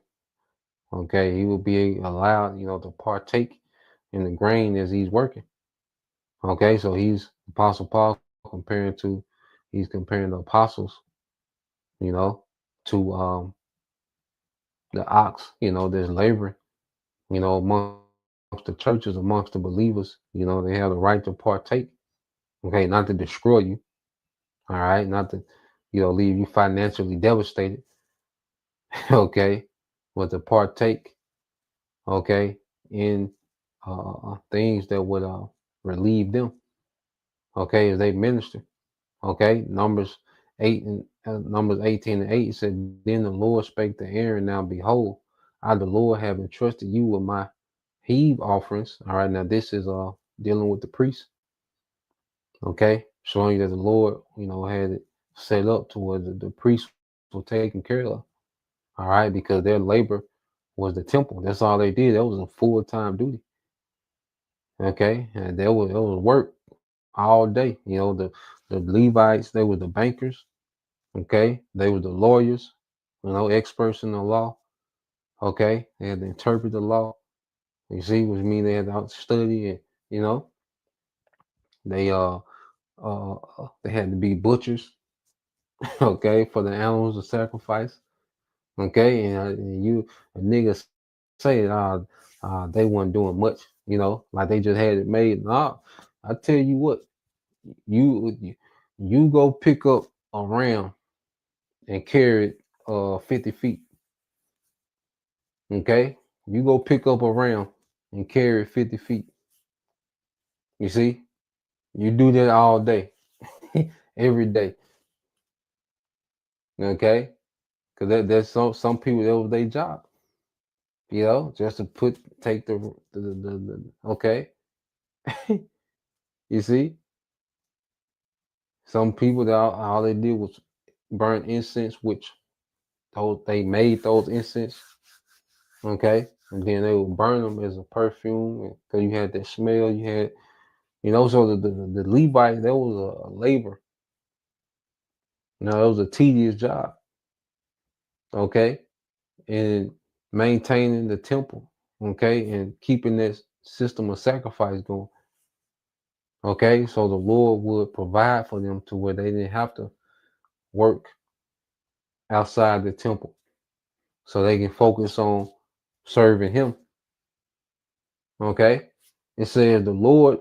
okay, he will be allowed, to partake in the grain as he's working. Okay, so he's Apostle Paul he's comparing the apostles, you know, to the ox, that's laboring, amongst the churches, amongst the believers, they have the right to partake. Okay, not to destroy you, all right, not to, leave you financially devastated, okay, but to partake, okay, in things that would relieve them, okay, as they minister. Okay, Numbers 18:8 said, then the Lord spake to Aaron, now behold, I the Lord have entrusted you with my heave offerings. All right, now this is dealing with the priests, okay, showing you that the Lord, had it set up to where the priests were taken care of. All right, because their labor was the temple. That's all they did. That was a full-time duty. Okay, and there was work all day. The Levites, they were the bankers. Okay, they were the lawyers, experts in the law. Okay, they had to interpret the law. You see, which means they had to study and you know they they had to be butchers. Okay, for the animals of sacrifice. Okay, and a nigga say they weren't doing much. Like they just had it made. Nah, I tell you what, you go pick up a ram and carry it 50 feet. Okay, you go pick up a ram and carry it 50 feet. You see, you do that all day, every day. Okay, because there's some people that was their job. Just to take the okay. You see, some people that all they did was burn incense, which they made those incense. Okay, and then they would burn them as a perfume because you had that smell. You had, so the Levite, that was a labor. It was a tedious job. Okay, and maintaining the temple. Okay, and keeping this system of sacrifice going. Okay, so the Lord would provide for them to where they didn't have to work outside the temple, so they can focus on serving Him. Okay. It says the Lord,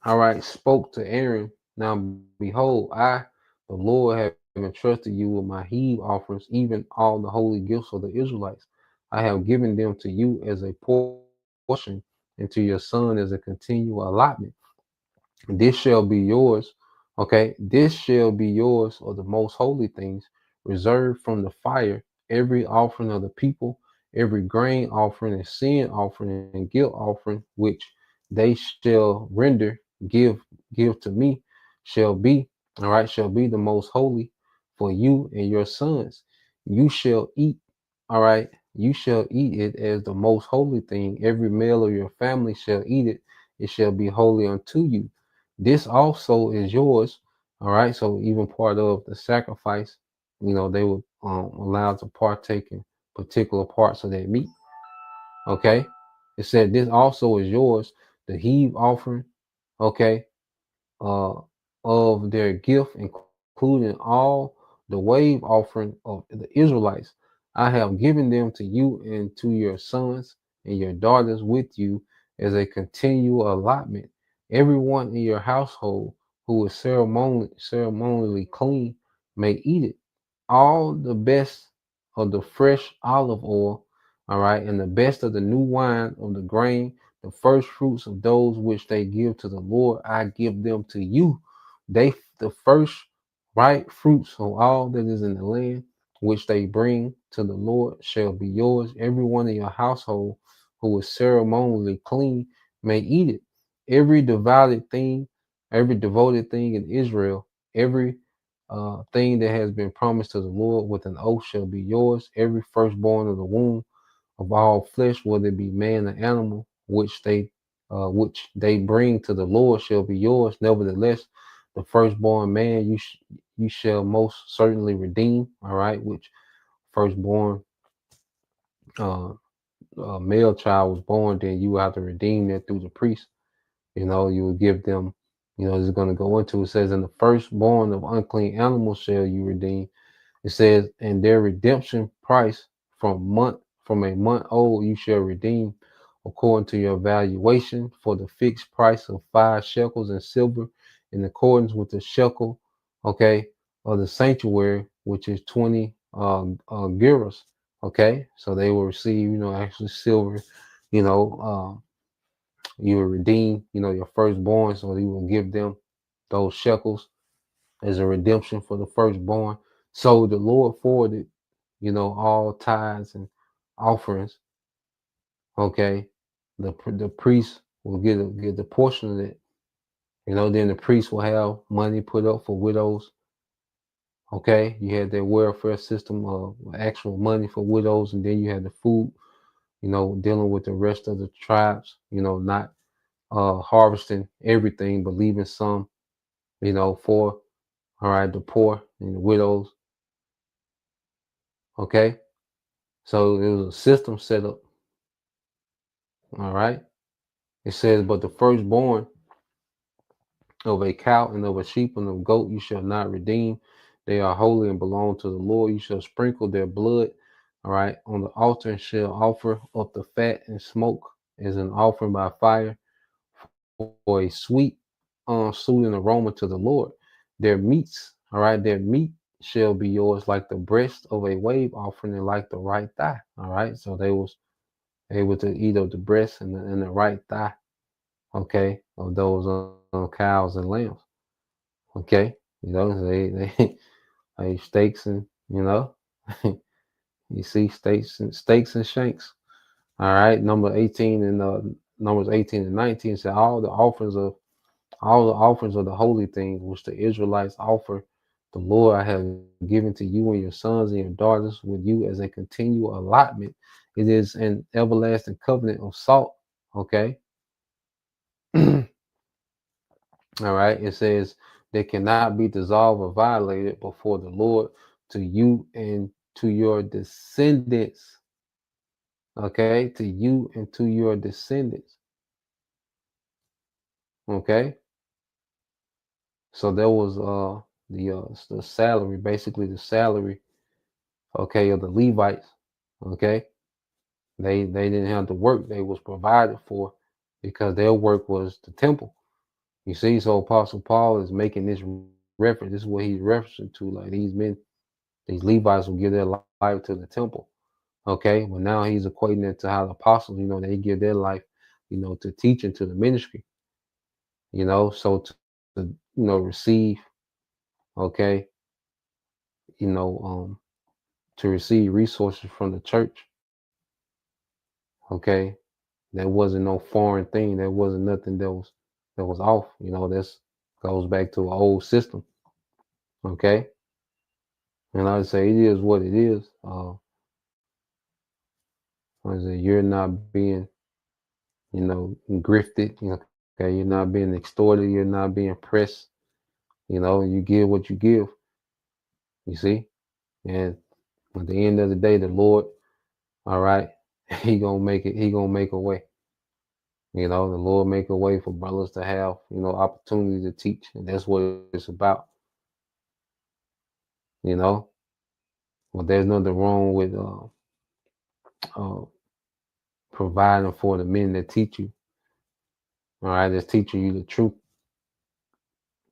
all right, spoke to Aaron. Now behold, the Lord, have entrusted you with my heave offerings, even all the holy gifts of the Israelites. I have given them to you as a portion, and to your son as a continual allotment. This shall be yours. Okay, this shall be yours of the most holy things, reserved from the fire, every offering of the people, every grain offering and sin offering and guilt offering, which they shall render, give, give to me, shall be, all right, shall be the most holy for you and your sons. You shall eat, all right, you shall eat it as the most holy thing. Every male of your family shall eat it. It shall be holy unto you. This also is yours. All right. So even part of the sacrifice, they were allowed to partake in particular parts of that meat. Okay. It said this also is yours, the heave offering. Okay. Uh, of their gift, including all the wave offering of the Israelites. I have given them to you and to your sons and your daughters with you as a continual allotment. Everyone in your household who is ceremonially clean may eat it. All the best of the fresh olive oil, all right, and the best of the new wine of the grain, the first fruits of those which they give to the Lord, I give them to you. The first right fruits of all that is in the land, which they bring to the Lord, shall be yours. Everyone in your household who is ceremonially clean may eat it. Every devoted thing, every devoted thing in Israel, every thing that has been promised to the Lord with an oath shall be yours. Every firstborn of the womb of all flesh, whether it be man or animal, which they bring to the Lord, shall be yours. Nevertheless, the firstborn man you shall most certainly redeem. All right, which firstborn uh, male child was born, then you have to redeem that through the priest. You will give them. This is going to go into. It says, "In the firstborn of unclean animals shall you redeem." It says, "And their redemption price from a month old you shall redeem according to your valuation for the fixed price of 5 shekels in silver, in accordance with the shekel, okay, of the sanctuary, which is 20 gerahs." Okay, so they will receive, actually silver, you know, you will redeem, your firstborn, so you will give them those shekels as a redemption for the firstborn. So the Lord forwarded, all tithes and offerings. Okay, the priest will get the portion of it. Then the priest will have money put up for widows. Okay, you had that welfare system of actual money for widows, and then you had the food. Dealing with the rest of the tribes. Not harvesting everything, but leaving some. For all right, the poor and the widows. Okay, so there was a system set up. All right. It says, "But the firstborn of a cow and of a sheep and of a goat you shall not redeem. They are holy and belong to the Lord. You shall sprinkle their blood, all right, on the altar, and shall offer up the fat and smoke as an offering by fire for a sweet and aroma to the Lord. Their meats, all right, their meat shall be yours like the breast of a wave offering and like the right thigh." All right. So they was able to eat of the breast and the right thigh, okay, of those cows and lambs. Okay, they they steaks and you see steaks and shanks. All right, number 18 and numbers 18 and 19 say all the offerings of the holy things which the Israelites offer the Lord I have given to you and your sons and your daughters with you as a continual allotment. It is an everlasting covenant of salt. Okay. All right. It says they cannot be dissolved or violated before the Lord, to you and to your descendants. Okay. To you and to your descendants. Okay. So there was the salary, basically the salary, okay, of the Levites. Okay. They didn't have to work. They was provided for because their work was the temple. You see, so Apostle Paul is making this reference. This is what he's referencing to. Like these Levites will give their life to the temple. Okay, but now he's equating it to how the apostles, they give their life, to teaching, to the ministry. So to receive, okay, you know, um, to receive resources from the church. Okay, that wasn't no foreign thing. That wasn't nothing that was off. This goes back to an old system. Okay, and I would say it is what it is. I say you're not being, grifted. Okay, you're not being extorted. You're not being pressed. You give what you give. You see, and at the end of the day, the Lord, all right, He gonna make it. He gonna make a way. The Lord make a way for brothers to have, opportunity to teach, and that's what it's about. You know, but there's nothing wrong with uh, providing for the men that teach you. All right, that's teaching you the truth.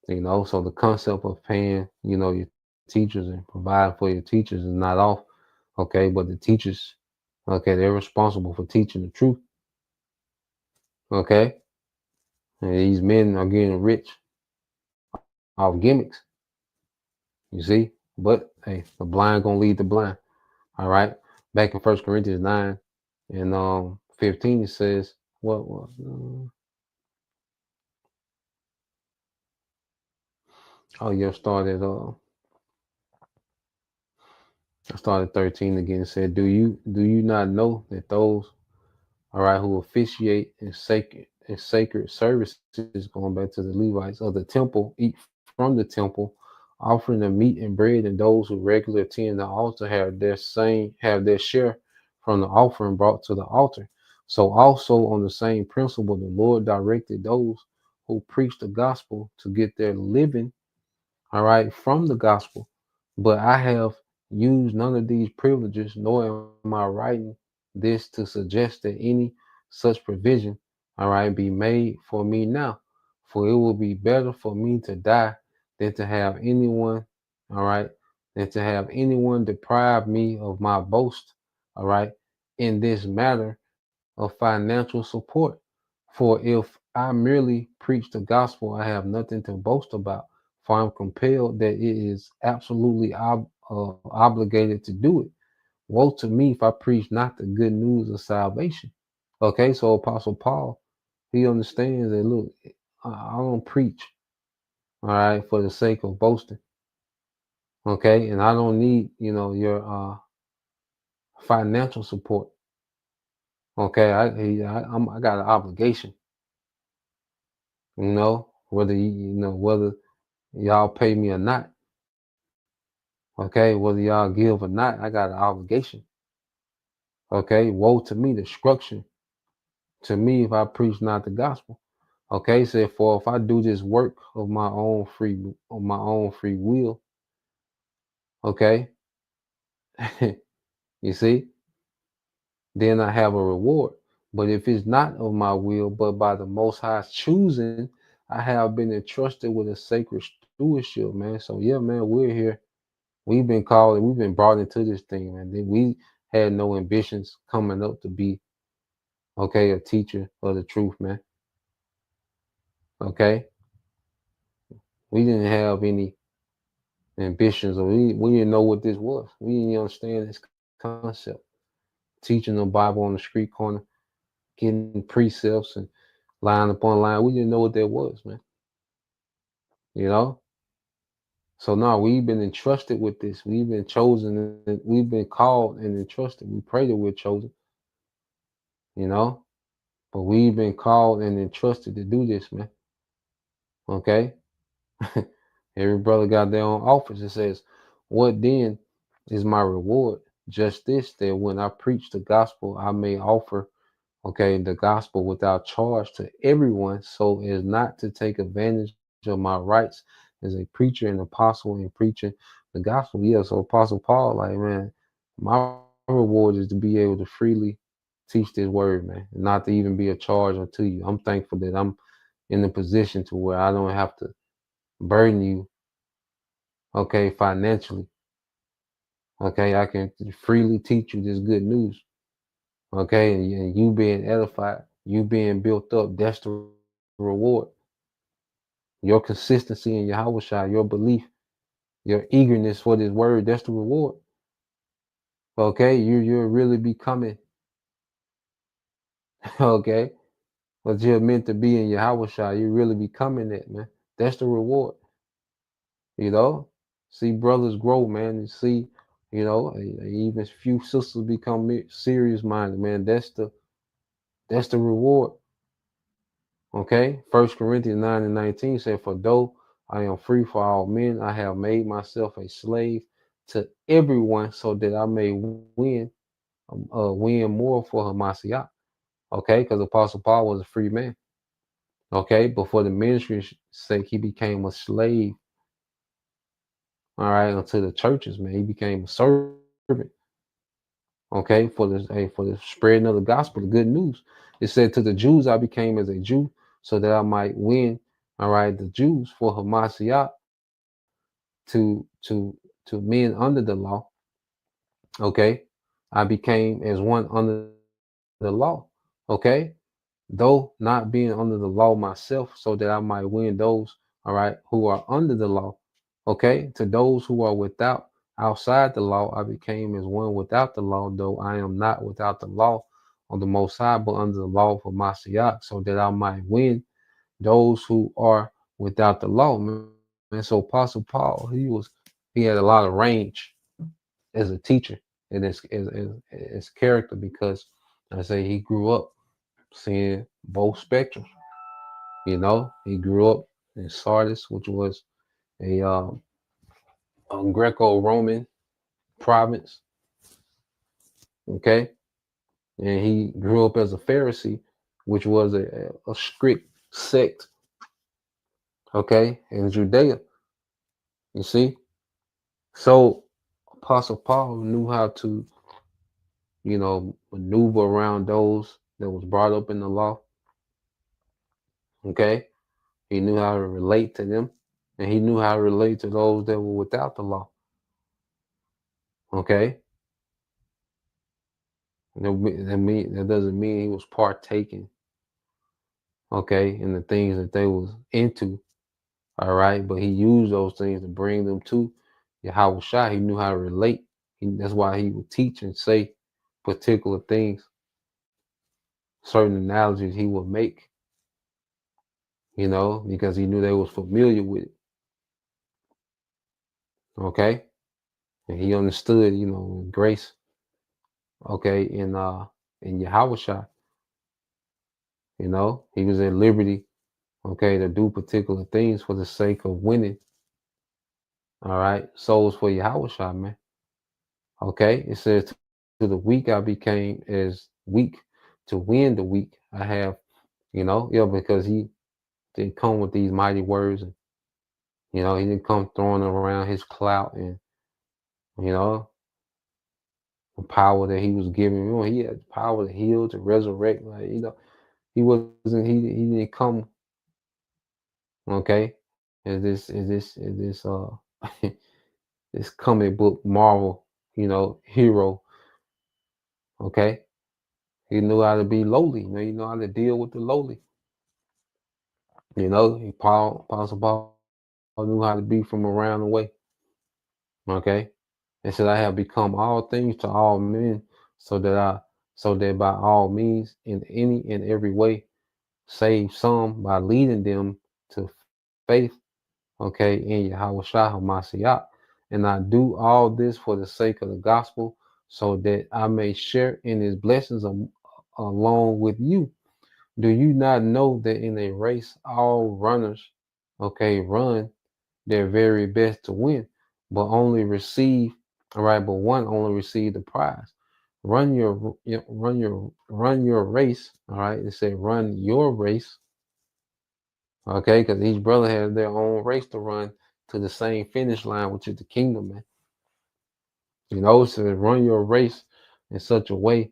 So the concept of paying, your teachers and providing for your teachers is not off. Okay, but the teachers, okay, they're responsible for teaching the truth. Okay, and these men are getting rich off gimmicks. You see, but hey, the blind gonna lead the blind. All right. Back in First Corinthians 9 and 15, it says, what was oh yeah, I started 13 again. It said, do you not know that those, all right, who officiate in sacred services, going back to the Levites of the temple, eat from the temple, offering the meat and bread, and those who regularly attend the altar have their share from the offering brought to the altar. So also on the same principle, the Lord directed those who preach the gospel to get their living, all right, from the gospel. But I have used none of these privileges, nor am I writing this to suggest that any such provision, all right, be made for me now. For it will be better for me to die than to have anyone, all right, than to have anyone deprive me of my boast, all right, in this matter of financial support. For if I merely preach the gospel, I have nothing to boast about, for I'm compelled that it is absolutely obligated to do it. Woe to me if I preach not the good news of salvation. Okay, so Apostle Paul, he understands that, look, I don't preach, all right, for the sake of boasting. Okay, and I don't need, your financial support. Okay, I got an obligation, whether y'all pay me or not. Okay, whether y'all give or not, I got an obligation. Okay, woe to me, destruction to me if I preach not the gospel. Okay, so for if I do this work of my own free will, okay, you see, then I have a reward. But if it's not of my will, but by the Most High's choosing, I have been entrusted with a sacred stewardship, man. So yeah, man, we're here. We've been called and we've been brought into this thing, man. We had no ambitions coming up to be, okay, a teacher of the truth, man. Okay, we didn't have any ambitions, or we didn't know what this was. We didn't understand this concept. Teaching the Bible on the street corner, getting precepts and line upon line. We didn't know what that was, man. You know? So now we've been entrusted with this. We've been chosen and we've been called and entrusted. We pray that we're chosen, you know? But we've been called and entrusted to do this, man. Okay? Every brother got their own office. It says, what then is my reward? Just this, that when I preach the gospel, I may offer, okay, the gospel without charge to everyone, so as not to take advantage of my rights as a preacher and apostle in preaching the gospel. Yeah, so Apostle Paul, like, man, my reward is to be able to freely, teach this word, man, and not to even be a charge unto you. I'm thankful that I'm in a position to where I don't have to burden you, okay, financially. Okay, I can freely teach you this good news. Okay, and you being edified, you being built up, that's the reward. Your consistency in Yahawashi, your belief, your eagerness for this word, that's the reward. Okay, you're really becoming, okay, what you're meant to be in Yahawashi, you're really becoming that, man. That's the reward. You know, see brothers grow, man, and see, even few sisters become serious minded, man. That's the reward. Okay, 1 Corinthians 9:19 said, "For though I am free for all men, I have made myself a slave to everyone, so that I may win more for Hamashiach." Okay, because Apostle Paul was a free man. Okay, but for the ministry's sake, he became a slave. All right, unto the churches, man, he became a servant. Okay, for the spreading of the gospel, the good news. It said, "To the Jews I became as a Jew, so that I might win." All right, the Jews for Hamashiach to men under the law. Okay, I became as one under the law. Okay, though not being under the law myself, so that I might win those, all right, who are under the law. Okay, to those who are without, outside the law, I became as one without the law, though I am not without the law on the Most High, but under the law for Mashiach, so that I might win those who are without the law. Man, so Apostle Paul, he had a lot of range as a teacher and his character, because I say he grew up seeing both spectrums. He grew up in Sardis, which was a Greco-Roman province. Okay, and he grew up as a Pharisee, which was a strict sect. Okay, in Judea. You see, so Apostle Paul knew how to, maneuver around those that was brought up in the law. Okay, he knew how to relate to them, and he knew how to relate to those that were without the law. Okay, that doesn't mean he was partaking, okay, in the things that they was into. All right, but he used those things to bring them to Yahweh Shai. He knew how to relate. That's why he would teach and say particular things, certain analogies he would make, because he knew they was familiar with it. Okay, and he understood, grace. Okay, in Yahweh Shai, he was at liberty. Okay, to do particular things for the sake of winning. All right, souls for Yahweh Shai, man. Okay, it says, "To the weak I became as weak to win the weak." I have, because he didn't come with these mighty words, and he didn't come throwing around his clout and you know the power that he was given. He had the power to heal, to resurrect. Like he wasn't. He didn't come. Okay, is this this comic book Marvel, hero. Okay, he knew how to be lowly. He know how to deal with the lowly. Apostle Paul knew how to be from around the way. Okay, and said, "I have become all things to all men, so that by all means, in any and every way, save some by leading them to faith." Okay, in Yahweh Shah Mashiach. "And I do all this for the sake of the gospel, so that I may share in his blessings along with you. Do you not know that in a race all runners, okay, run their very best to win, but only receive, all right, but one only receive the prize. Run your race, all right." It said run your race, okay, because each brother has their own race to run to the same finish line, which is the kingdom, man. So run your race in such a way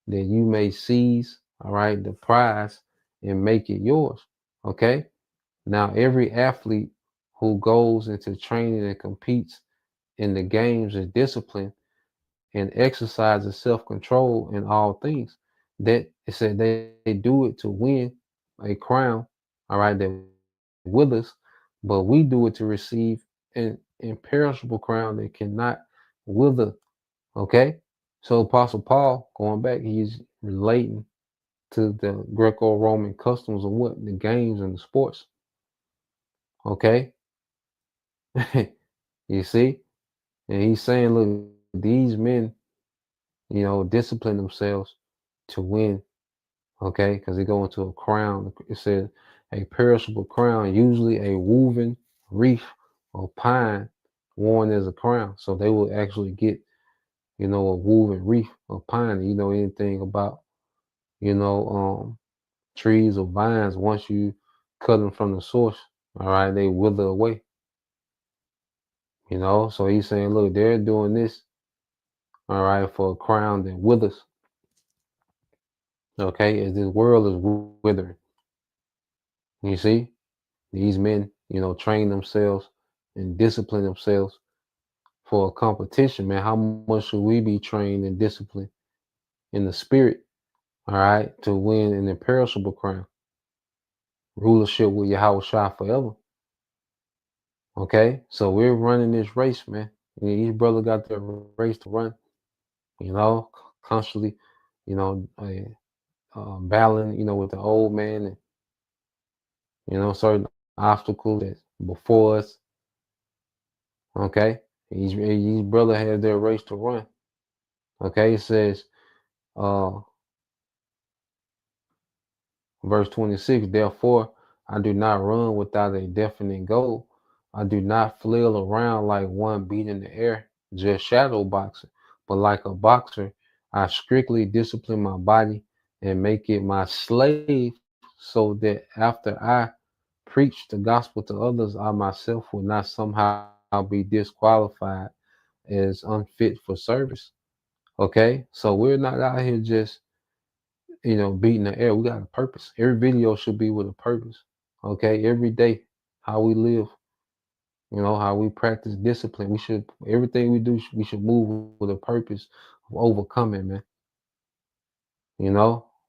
that you may seize, all right, the prize and make it yours. Okay. Now, every athlete who goes into training and competes in the games is disciplined and exercises self-control in all things. That it said they do it to win a crown, all right, that with us, but we do it to receive an imperishable crown that cannot wither. Okay, so Apostle Paul, going back, he's relating to the Greco-Roman customs of what the games and the sports. Okay, you see, and he's saying, look, these men, discipline themselves to win. Okay, because they go into a crown. It says a perishable crown, usually a woven wreath of pine worn as a crown. So they will actually get, a woven wreath of pine. You know anything about, you know, trees or vines, once you cut them from the source, all right, they wither away. So he's saying, look, they're doing this, all right, for a crown that withers. Okay, as this world is withering. You see, these men, train themselves and discipline themselves for a competition, man. How much should we be trained and disciplined in the spirit, all right, to win an imperishable crown, rulership with YAHAWASHI forever? Okay, so we're running this race, man. Each brother got their race to run, constantly, battling, with the old man and, certain obstacles that's before us. Okay, each brother has their race to run. Okay, it says, uh, verse 26, therefore, I do not run without a definite goal. I do not flail around like one beating the air, just shadow boxing, but like a boxer, I strictly discipline my body and make it my slave so that after I preach the gospel to others, I myself will not somehow be disqualified as unfit for service. Okay, so we're not out here just beating the air. We got a purpose. Every video should be with a purpose. Okay, every day, how we live, how we practice discipline. Everything we do, we should move with a purpose of overcoming, man.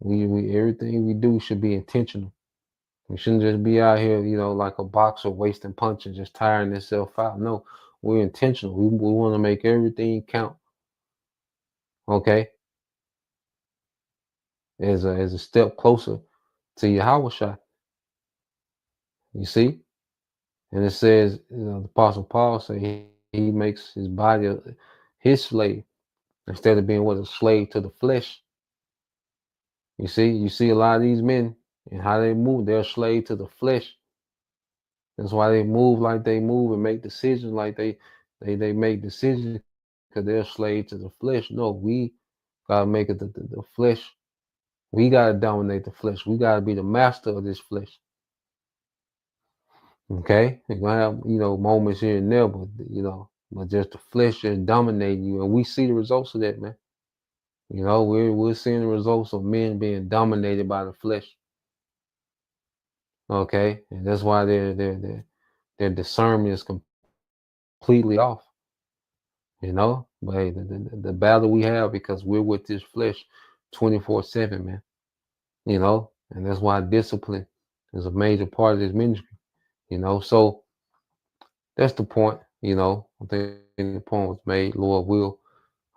We everything we do should be intentional. We shouldn't just be out here, like a boxer wasting punches, just tiring itself out. No, we're intentional. We want to make everything count. Okay, as a step closer to YAHAWASHI. You see? And it says, the Apostle Paul said he makes his body his slave instead of being a slave to the flesh. You see a lot of these men and how they move, they're a slave to the flesh. That's why they move like they move and make decisions like they make decisions, because they're a slave to the flesh. No, we gotta make it the flesh. We gotta dominate the flesh. We gotta be the master of this flesh. Okay, you're gonna have moments here and there, but just the flesh just dominating you, and we see the results of that, man. We're seeing the results of men being dominated by the flesh. Okay, and that's why their discernment is completely off. But hey, the battle we have, because we're with this flesh 24/7, man. And that's why discipline is a major part of this ministry. So that's the point. I think the point was made. Lord will.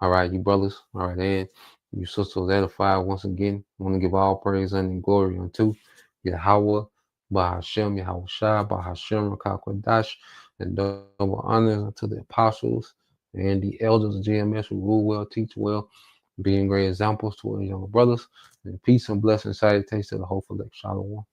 All right, you brothers. All right, and you sisters edified once again. I want to give all praise and glory unto Yahweh, Bahashem, Yahawashi, Bahashem, Rakakwadash, and double honors unto the apostles and the elders of GMS who rule well, teach well, being great examples to our younger brothers. And peace and blessings, salutations to the whole elect. Shalom.